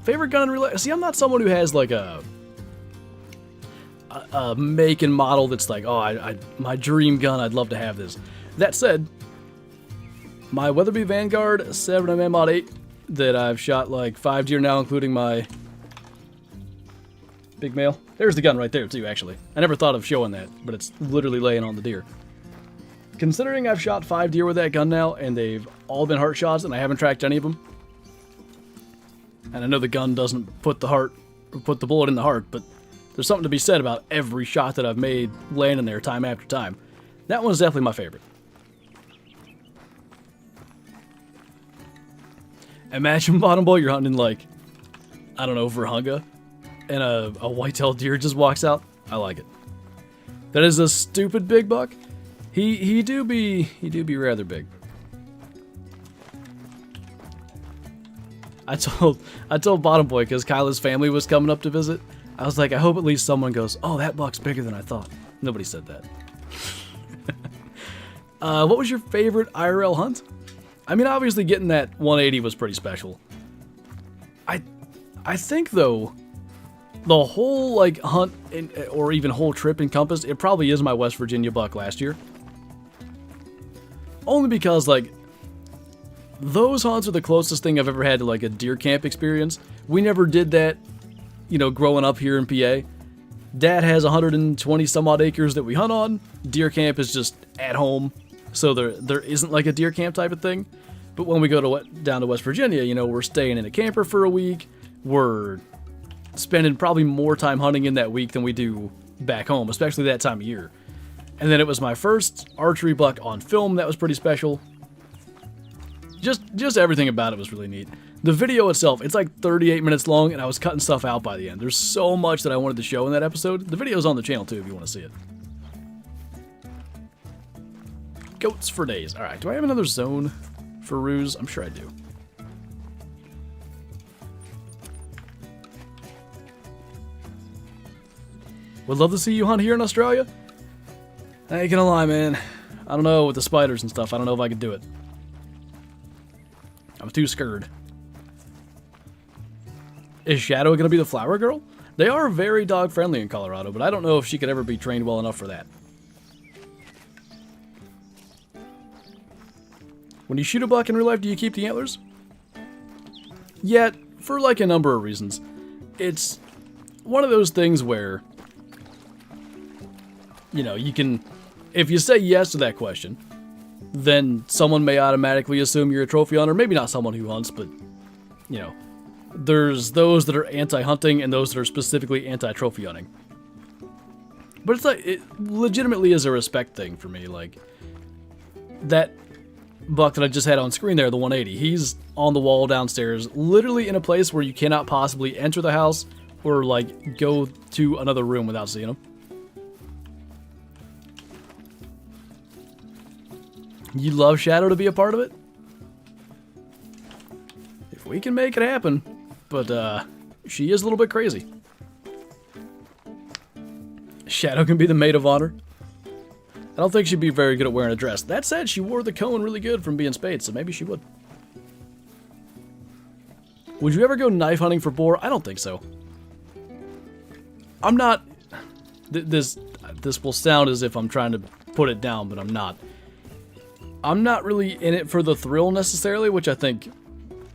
Favorite gun in real life? See, I'm not someone who has, like, a make and model that's like, oh, my dream gun, I'd love to have this. That said, my Weatherby Vanguard 7mm Mod 8 that I've shot like 5 deer now, including my big male. There's the gun right there too, actually. I never thought of showing that, but it's literally laying on the deer. Considering I've shot 5 deer with that gun now, and they've all been heart shots, and I haven't tracked any of them. And I know the gun doesn't put the bullet in the heart, but there's something to be said about every shot that I've made landing there time after time. That one's definitely my favorite. Imagine, Bottom Boy, you're hunting, like, I don't know, Virunga, and a white-tailed deer just walks out. I like it. That is a stupid big buck. He do be rather big. I told Bottom Boy, because Kyla's family was coming up to visit, I was like, I hope at least someone goes, oh, that buck's bigger than I thought. Nobody said that. What was your favorite IRL hunt? I mean, obviously getting that 180 was pretty special. I think, though, the whole, like, hunt, or even whole trip encompassed, it probably is my West Virginia buck last year. Only because, like, those hunts are the closest thing I've ever had to, like, a deer camp experience. We never did that, you know, growing up here in PA. Dad has 120 some odd acres that we hunt on. Deer camp is just at home, so there isn't, like, a deer camp type of thing. But when we go down to West Virginia, you know, we're staying in a camper for a week. We're spending probably more time hunting in that week than we do back home, especially that time of year. And then it was my first archery buck on film. That was pretty special. Just everything about it was really neat. The video itself, it's like 38 minutes long, and I was cutting stuff out by the end. There's so much that I wanted to show in that episode. The video's on the channel, too, if you want to see it. Goats for days. Alright, do I have another zone for ruse? I'm sure I do. Would love to see you hunt here in Australia. I ain't gonna lie, man. I don't know, with the spiders and stuff, I don't know if I could do it. I'm too scared. Is Shadow gonna be the flower girl? They are very dog friendly in Colorado, but I don't know if she could ever be trained well enough for that. When you shoot a buck in real life, do you keep the antlers? Yeah, for like a number of reasons. It's one of those things where, you know, you can, if you say yes to that question, then someone may automatically assume you're a trophy hunter. Maybe not someone who hunts, but, you know, there's those that are anti-hunting and those that are specifically anti-trophy hunting. But it's like, it legitimately is a respect thing for me. Like, that buck that I just had on screen there, the 180, he's on the wall downstairs, literally in a place where you cannot possibly enter the house or, like, go to another room without seeing him. You love Shadow to be a part of it? If we can make it happen. But, she is a little bit crazy. Shadow can be the maid of honor. I don't think she'd be very good at wearing a dress. That said, she wore the cone really good from being spayed, so maybe she would. Would you ever go knife hunting for boar? I don't think so. I'm not... This will sound as if I'm trying to put it down, but I'm not. I'm not really in it for the thrill necessarily, which I think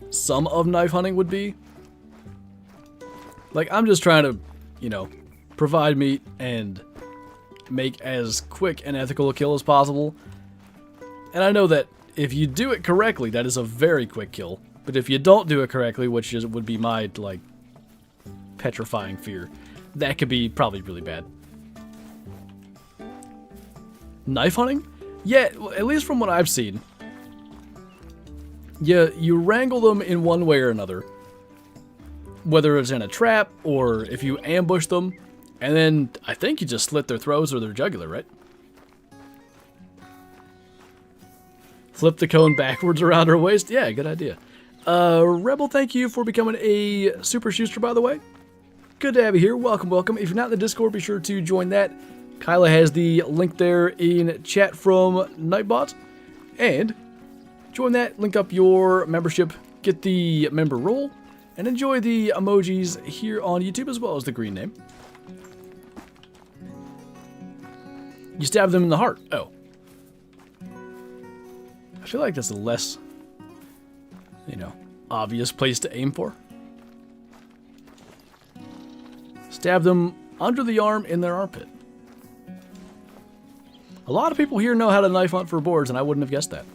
some of knife hunting would be. Like, I'm just trying to, you know, provide meat and make as quick and ethical a kill as possible. And I know that if you do it correctly, that is a very quick kill. But if you don't do it correctly, which would be my, like, petrifying fear, that could be probably really bad. Knife hunting? Yeah, at least from what I've seen. Yeah, you wrangle them in one way or another. Whether it's in a trap, or if you ambush them, and then I think you just slit their throats or their jugular, right? Flip the cone backwards around her waist? Yeah, good idea. Rebel, thank you for becoming a Super Schuster, by the way. Good to have you here. Welcome, welcome. If you're not in the Discord, be sure to join that. Kyla has the link there in chat from Nightbot. And join that, link up your membership, get the member role, and enjoy the emojis here on YouTube as well as the green name. You stab them in the heart. Oh. I feel like that's a less, you know, obvious place to aim for. Stab them under the arm in their armpit. A lot of people here know how to knife hunt for boars, and I wouldn't have guessed that.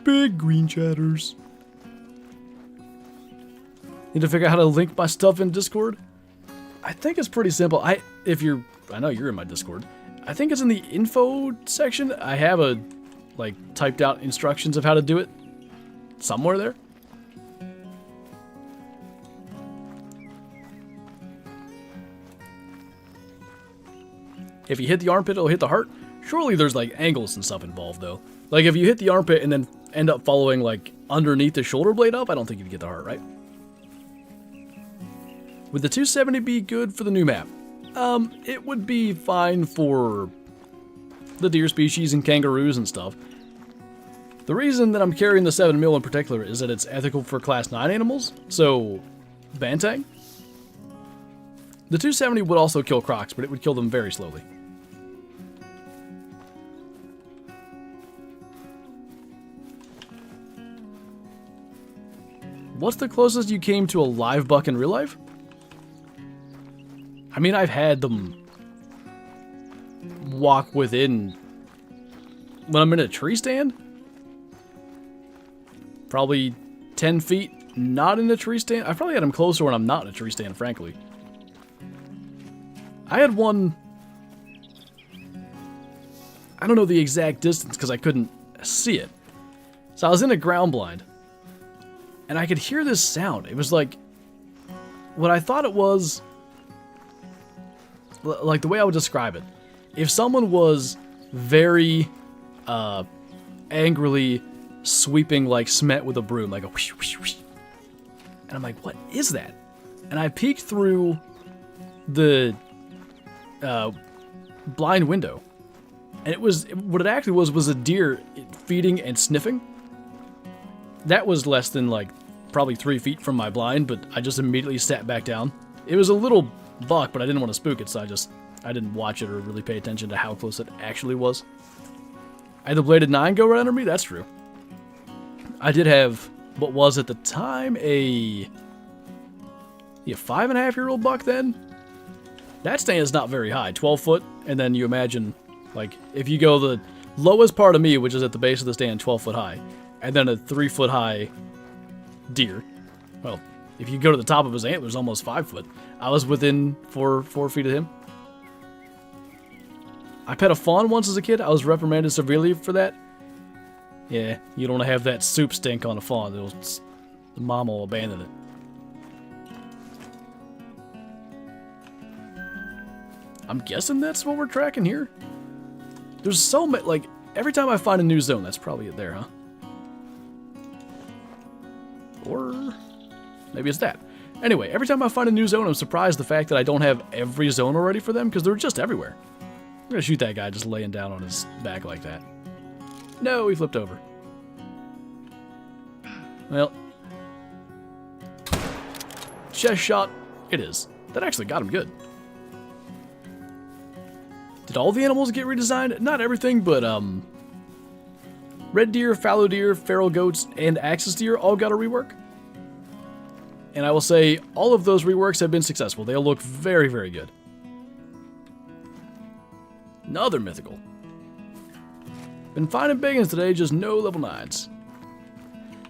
Big green chatters. Need to figure out how to link my stuff in Discord? I think it's pretty simple. I know you're in my Discord. I think it's in the info section. I have a, like, typed out instructions of how to do it somewhere there. If you hit the armpit, it'll hit the heart. Surely there's like angles and stuff involved though. Like if you hit the armpit and then end up following like underneath the shoulder blade up, I don't think you'd get the heart, right? Would the 270 be good for the new map? It would be fine for the deer species and kangaroos and stuff. The reason that I'm carrying the 7mm in particular is that it's ethical for Class 9 animals, so Bantang. The 270 would also kill crocs, but it would kill them very slowly. What's the closest you came to a live buck in real life? I mean, I've had them walk within, when I'm in a tree stand, probably 10 feet, not in a tree stand. I've probably had them closer when I'm not in a tree stand, frankly. I had one, I don't know the exact distance because I couldn't see it. So I was in a ground blind, and I could hear this sound. It was like, what I thought it was, like the way I would describe it. If someone was very angrily sweeping like cement with a broom, like a whoosh, whoosh, whoosh. And I'm like, what is that? And I peeked through the blind window, and it was, what it actually was a deer feeding and sniffing. That was less than like probably 3 feet from my blind, but I just immediately sat back down. It was a little buck, but I didn't want to spook it, so I didn't watch it or really pay attention to how close it actually was. I had the bladed 9 go right under me, that's true. I did have what was at the time a 5.5-year-old buck then. That stand is not very high, 12 foot, and then you imagine, like, if you go the lowest part of me, which is at the base of the stand, 12 foot high, and then a 3 foot high deer. Well, if you go to the top of his antlers, almost 5 foot. I was within 4 feet of him. I pet a fawn once as a kid. I was reprimanded severely for that. Yeah, you don't have that soup stink on a fawn. The mom will abandon it. I'm guessing that's what we're tracking here. There's so many, like, every time I find a new zone, that's probably it there, huh? Or maybe it's that. Anyway, every time I find a new zone, I'm surprised the fact that I don't have every zone already for them, because they're just everywhere. I'm gonna shoot that guy just laying down on his back like that. No, he flipped over. Well, chest shot, it is. That actually got him good. Did all the animals get redesigned? Not everything, but red deer, fallow deer, feral goats, and axis deer all got a rework. And I will say, all of those reworks have been successful. They all look very, very good. Another mythical. Been finding big ones today, just no level 9s.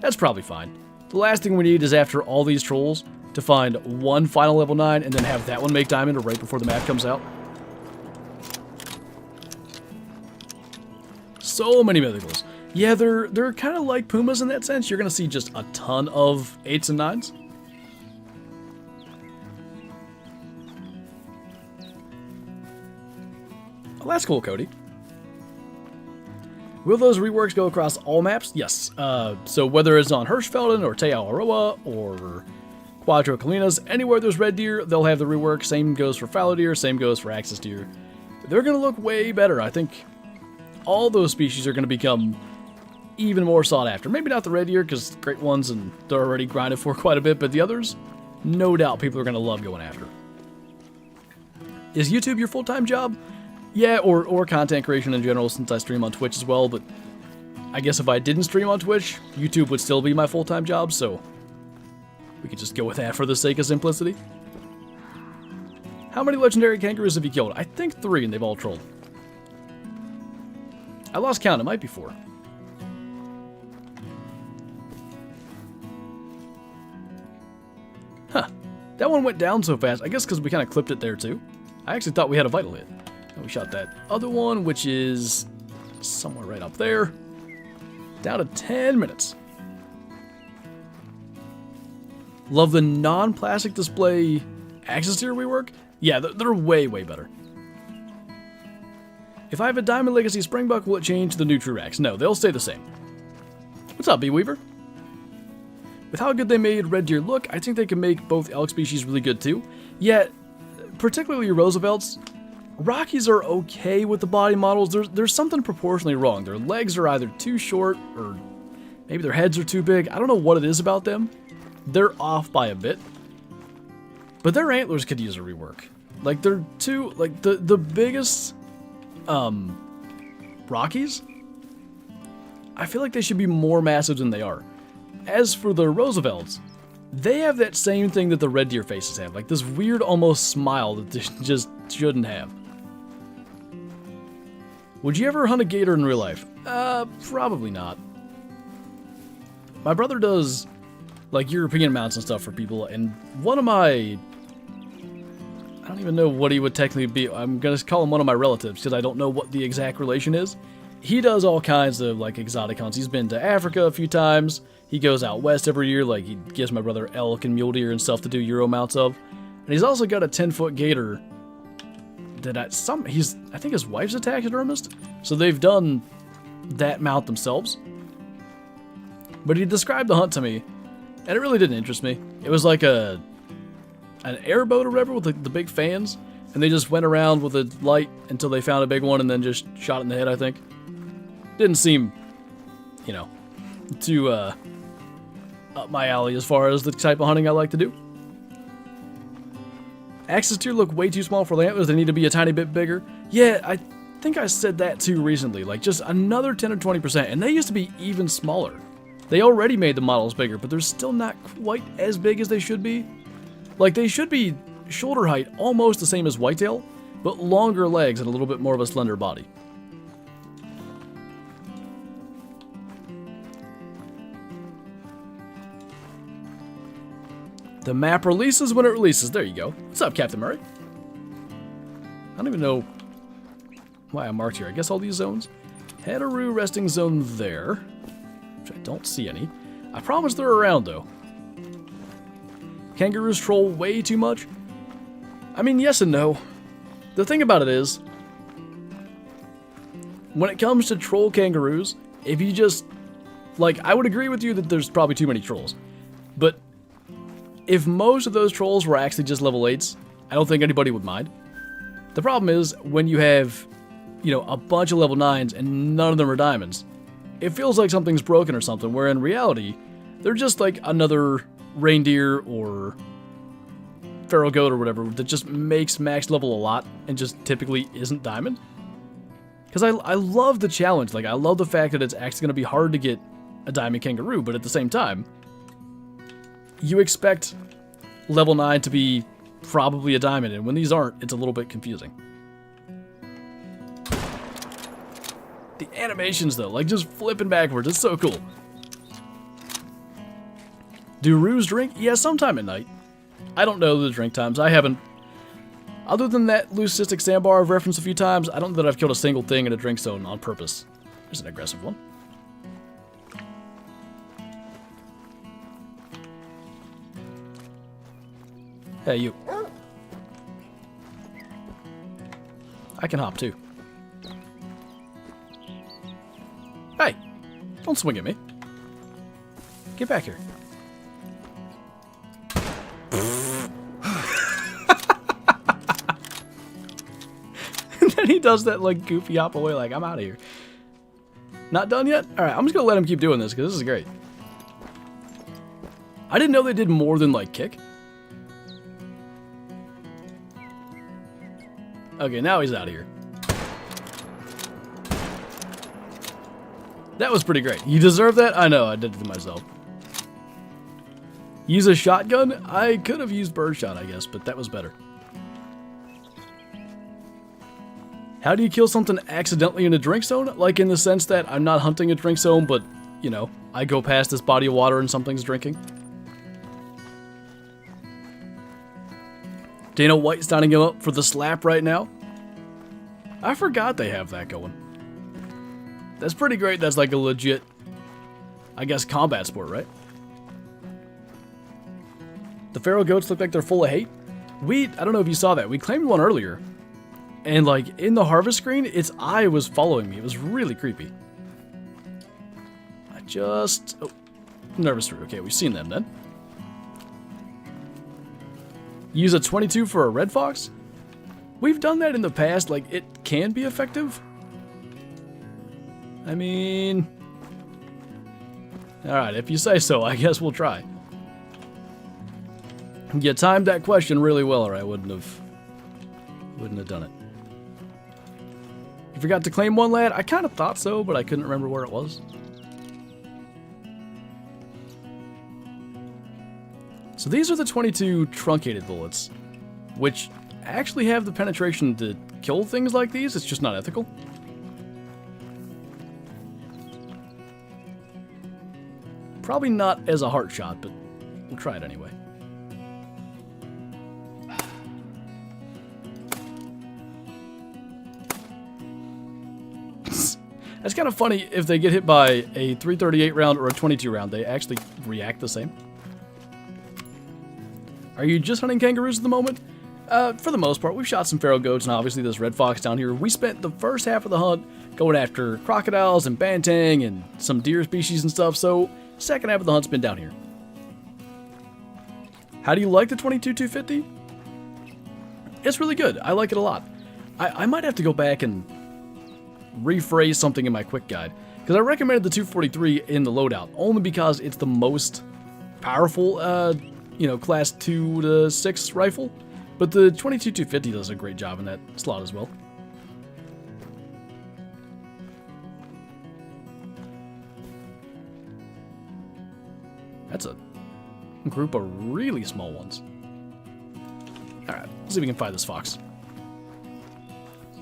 That's probably fine. The last thing we need is after all these trolls to find one final level 9 and then have that one make diamond right before the map comes out. So many mythicals. Yeah, they're kind of like pumas in that sense. You're going to see just a ton of 8s and 9s. Well, that's cool, Cody. Will those reworks go across all maps? Yes. So whether it's on Hirschfelden or Te Awaroa or Quadro Colinas, anywhere there's red deer, they'll have the rework. Same goes for fallow deer, same goes for axis deer. They're going to look way better. I think all those species are going to become even more sought after. Maybe not the red deer, because great ones and they're already grinded for quite a bit, but the others, no doubt people are going to love going after. Is YouTube your full-time job? Yeah, or content creation in general, since I stream on Twitch as well, but I guess if I didn't stream on Twitch, YouTube would still be my full-time job, so we could just go with that for the sake of simplicity. How many legendary kangaroos have you killed? I think 3, and they've all trolled. I lost count, it might be 4. Huh, that one went down so fast, I guess because we kind of clipped it there too. I actually thought we had a vital hit. And we shot that other one, which is somewhere right up there. Down to 10 minutes. Love the non-plastic display axis deer rework. Yeah, they're way, way better. If I have a Diamond Legacy Springbuck, will it change to the new True-Rax? No, they'll stay the same. What's up, B-Weaver? With how good they made Red Deer look, I think they can make both elk species really good too. Yet, particularly Roosevelt's, Rockies are okay with the body models. There's something proportionally wrong. Their legs are either too short, or maybe their heads are too big. I don't know what it is about them. They're off by a bit. But their antlers could use a rework. Like, they're too, like, the biggest, Rockies, I feel like they should be more massive than they are. As for the Roosevelts, they have that same thing that the Red Deer faces have. Like, this weird, almost smile that they just shouldn't have. Would you ever hunt a gator in real life? Probably not. My brother does, like, European mounts and stuff for people, and one of my... I don't even know what he would technically be. I'm going to call him one of my relatives, because I don't know what the exact relation is. He does all kinds of, like, exotic hunts. He's been to Africa a few times. He goes out west every year. Like, he gives my brother elk and mule deer and stuff to do Euro mounts of. And he's also got a 10-foot gator that I think his wife's a taxidermist, so they've done that mount themselves. But he described the hunt to me, and it really didn't interest me. It was like an airboat or whatever with the big fans, and they just went around with a light until they found a big one and then just shot it in the head, I think. Didn't seem, you know, too up my alley as far as the type of hunting I like to do. Axis deer look way too small for antlers. They need to be a tiny bit bigger. Yeah, I think I said that too recently. Like, just another 10 or 20%. And they used to be even smaller. They already made the models bigger, but they're still not quite as big as they should be. Like, they should be shoulder height almost the same as whitetail, but longer legs and a little bit more of a slender body. The map releases when it releases. There you go. What's up, Captain Murray? I don't even know why I marked here. I guess all these zones. Hatteroo resting zone there, which I don't see any. I promise they're around, though. Kangaroos troll way too much? I mean, yes and no. The thing about it is, when it comes to troll kangaroos, if you just, like, I would agree with you that there's probably too many trolls. But if most of those trolls were actually just level 8s, I don't think anybody would mind. The problem is, when you have, you know, a bunch of level 9s and none of them are diamonds, it feels like something's broken or something, where in reality, they're just like another reindeer or feral goat or whatever that just makes max level a lot and just typically isn't diamond. Because I love the challenge. Like, I love the fact that it's actually going to be hard to get a diamond kangaroo, but at the same time, you expect level 9 to be probably a diamond, and when these aren't, it's a little bit confusing. The animations, though, like just flipping backwards, it's so cool. Do roos drink? Yeah, sometime at night. I don't know the drink times. I haven't. Other than that leucistic sandbar I've referenced a few times, I don't know that I've killed a single thing in a drink zone on purpose. There's an aggressive one. Hey, you. I can hop, too. Hey! Don't swing at me. Get back here. And then he does that, like, goofy hop away, like, I'm out of here. Not done yet? Alright, I'm just gonna let him keep doing this, because this is great. I didn't know they did more than, like, kick. Okay, now he's out of here. That was pretty great. You deserve that? I know, I did it to myself. Use a shotgun? I could have used birdshot, I guess, but that was better. How do you kill something accidentally in a drink zone? Like, in the sense that I'm not hunting a drink zone, but, you know, I go past this body of water and something's drinking. Dana White signing him up for the slap right now. I forgot they have that going. That's pretty great. That's like a legit, I guess, combat sport, right? The feral goats look like they're full of hate. I don't know if you saw that. We claimed one earlier. And like in the harvest screen, its eye was following me. It was really creepy. Oh, nervous root. Okay, we've seen them then. Use a 22 for a red fox? We've done that in the past. Like, it can be effective. I mean... Alright, if you say so, I guess we'll try. You timed that question really well, or I wouldn't have done it. You forgot to claim one, lad? I kind of thought so, but I couldn't remember where it was. So these are the 22 truncated bullets, which actually have the penetration to kill things like these. It's just not ethical. Probably not as a heart shot, but we'll try it anyway. It's kind of funny if they get hit by a 338 round or a 22 round, they actually react the same. Are you just hunting kangaroos at the moment? For the most part, we've shot some feral goats and obviously this red fox down here. We spent the first half of the hunt going after crocodiles and bantang and some deer species and stuff, so second half of the hunt's been down here. How do you like the 22-250? It's really good. I like it a lot. I might have to go back and rephrase something in my quick guide, because I recommended the 243 in the loadout only because it's the most powerful class 2 to 6 rifle, but the 22-250 does a great job in that slot as well. That's a group of really small ones. Alright, let's see if we can find this fox.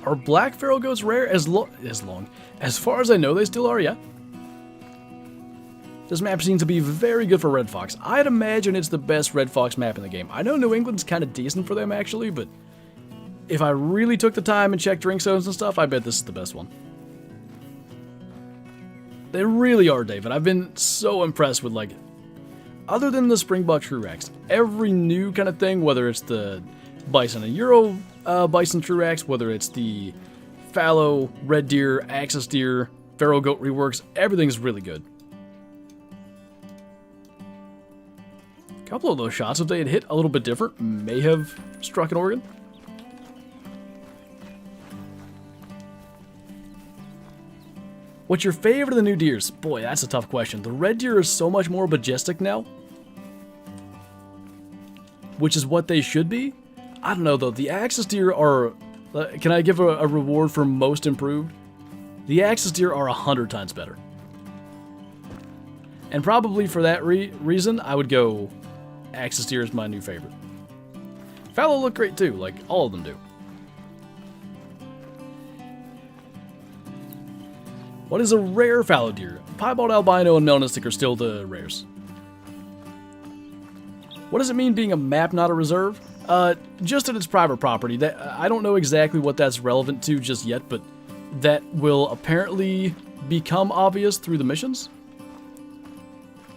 Are black feral goats rare? As far as I know, they still are, yeah. This map seems to be very good for red fox. I'd imagine it's the best red fox map in the game. I know New England's kind of decent for them, actually, but if I really took the time and checked drink zones and stuff, I bet this is the best one. They really are, David. I've been so impressed with, like, other than the Springbuck Truax, every new kind of thing, whether it's the Bison and Euro Bison Truax, whether it's the fallow, red deer, axis deer, feral goat reworks, everything's really good. A couple of those shots, if they had hit a little bit different, may have struck an organ. What's your favorite of the new deers? Boy, that's a tough question. The red deer is so much more majestic now, which is what they should be. I don't know, though. The axis deer are... can I give a reward for most improved? The axis deer are 100 times better. And probably for that reason, I would go axis deer is my new favorite. Fallow look great, too. Like, all of them do. What is a rare fallow deer? Piebald albino and melanistic are still the rares. What does it mean being a map, not a reserve? Just that it's private property. That I don't know exactly what that's relevant to just yet, but that will apparently become obvious through the missions.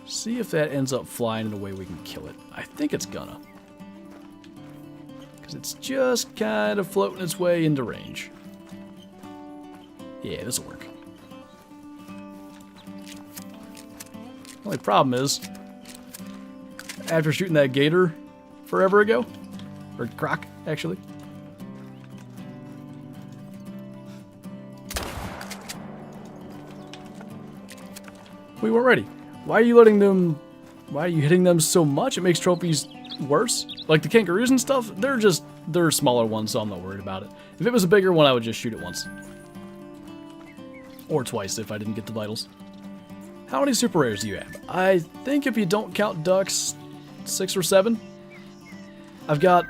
See if that ends up flying in a way we can kill it. I think it's gonna. Because it's just kind of floating its way into range. Yeah, this'll work. Only problem is, after shooting that gator forever ago, or croc, actually. We weren't ready. Why are you letting them... Why are you hitting them so much? It makes trophies worse. Like the kangaroos and stuff, they're smaller ones, so I'm not worried about it. If it was a bigger one, I would just shoot it once. Or twice if I didn't get the vitals. How many super rares do you have? I think if you don't count ducks, 6 or 7. I've got,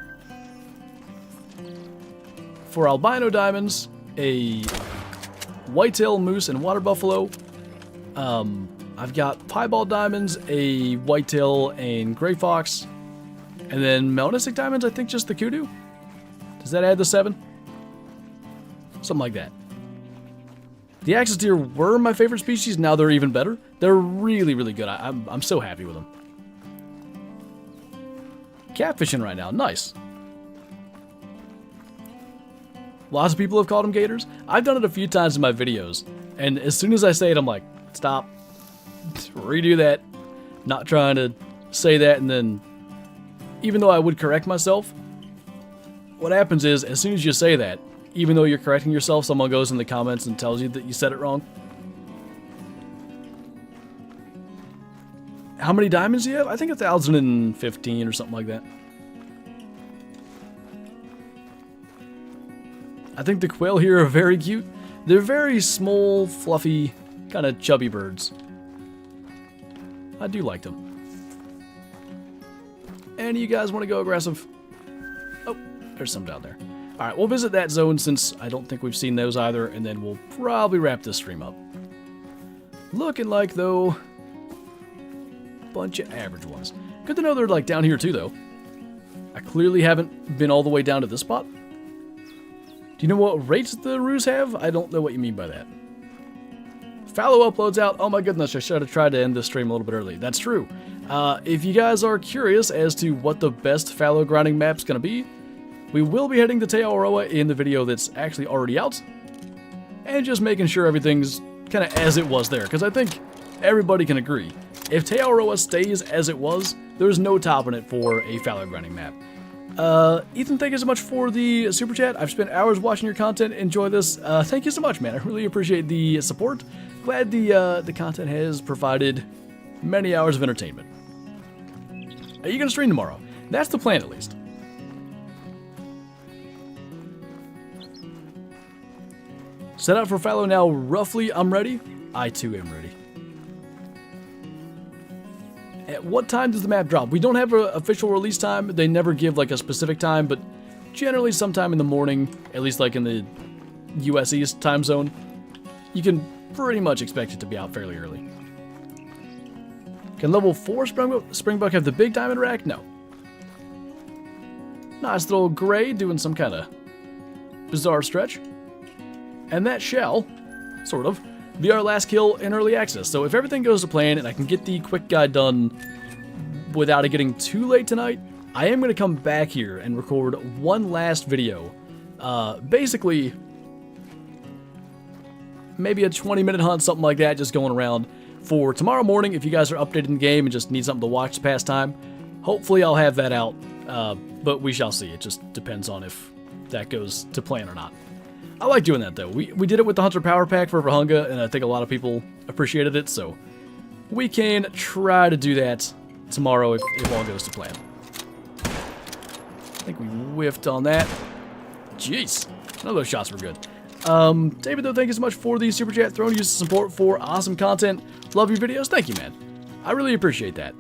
for albino diamonds, a whitetail moose and water buffalo. I've got piebald diamonds, a whitetail and gray fox. And then melanistic diamonds, I think just the kudu. Does that add the 7? Something like that. The axis deer were my favorite species, now they're even better. They're really, really good. I'm so happy with them. Catfishing right now, nice. Lots of people have called them gators. I've done it a few times in my videos, and as soon as I say it, I'm like, stop, redo that. Not trying to say that, and then, even though I would correct myself, what happens is, as soon as you say that, even though you're correcting yourself, someone goes in the comments and tells you that you said it wrong. How many diamonds do you have? I think 1,015 or something like that. I think the quail here are very cute. They're very small, fluffy, kind of chubby birds. I do like them. Any of you guys want to go aggressive? Oh, there's some down there. Alright, we'll visit that zone since I don't think we've seen those either, and then we'll probably wrap this stream up. Looking like, though, bunch of average ones. Good to know they're, like, down here, too, though. I clearly haven't been all the way down to this spot. Do you know what rates the roos have? I don't know what you mean by that. Fallow uploads out. Oh my goodness, I should have tried to end this stream a little bit early. That's true. If you guys are curious as to what the best fallow grinding map's going to be, we will be heading to Te Awaroa in the video that's actually already out. And just making sure everything's kind of as it was there. Because I think everybody can agree. If Te Awaroa stays as it was, there's no topping it for a fallow grinding map. Ethan, thank you so much for the super chat. I've spent hours watching your content. Enjoy this. Thank you so much, man. I really appreciate the support. Glad the content has provided many hours of entertainment. Are you going to stream tomorrow? That's the plan, at least. Set out for fallow now, roughly. I'm ready. I, too, am ready. At what time does the map drop? We don't have an official release time. They never give like a specific time, but generally sometime in the morning, at least like in the US East time zone, you can pretty much expect it to be out fairly early. Can level 4 Springbuck have the big diamond rack? No. Nice little gray doing some kind of bizarre stretch. And that shall, sort of, be our last kill in early access. So if everything goes to plan and I can get the quick guide done without it getting too late tonight, I am going to come back here and record one last video. Basically, maybe a 20-minute hunt, something like that, just going around for tomorrow morning. If you guys are updated in the game and just need something to watch to pass time, hopefully I'll have that out, but we shall see. It just depends on if that goes to plan or not. I like doing that, though. We did it with the Hunter Power Pack for Vahunga, and I think a lot of people appreciated it, so we can try to do that tomorrow if all goes to plan. I think we whiffed on that. Jeez. None of those shots were good. David, though, thank you so much for the super chat. Throwing you some support for awesome content. Love your videos. Thank you, man. I really appreciate that.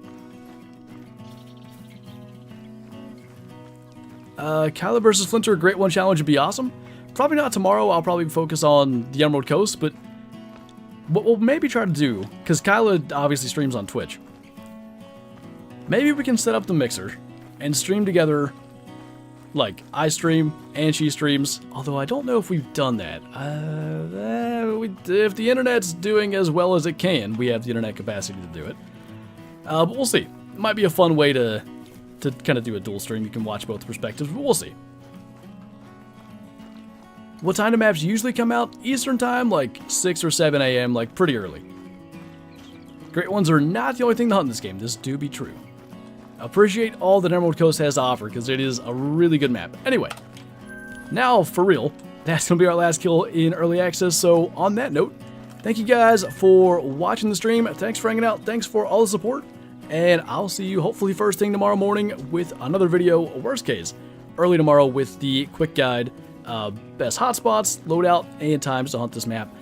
Kyla versus Flinter, Great One Challenge would be awesome. Probably not tomorrow. I'll probably focus on the Emerald Coast, but what we'll maybe try to do, because Kyla obviously streams on Twitch, maybe we can set up the mixer and stream together, like I stream and she streams, although I don't know if we've done that. If the internet's doing as well as it can, we have the internet capacity to do it. But we'll see. It might be a fun way to kind of do a dual stream. You can watch both perspectives, but we'll see. What time do maps usually come out? Eastern time, like 6 or 7 a.m., like pretty early. Great Ones are not the only thing to hunt in this game. This do be true. Appreciate all that Emerald Coast has to offer, because it is a really good map. Anyway, now for real, that's going to be our last kill in early access. So on that note, thank you guys for watching the stream. Thanks for hanging out. Thanks for all the support. And I'll see you hopefully first thing tomorrow morning with another video, worst case, early tomorrow with the quick guide. Best hotspots, loadout, and times to hunt this map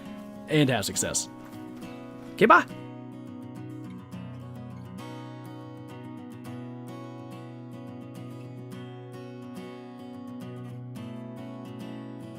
and have success. Okay, bye!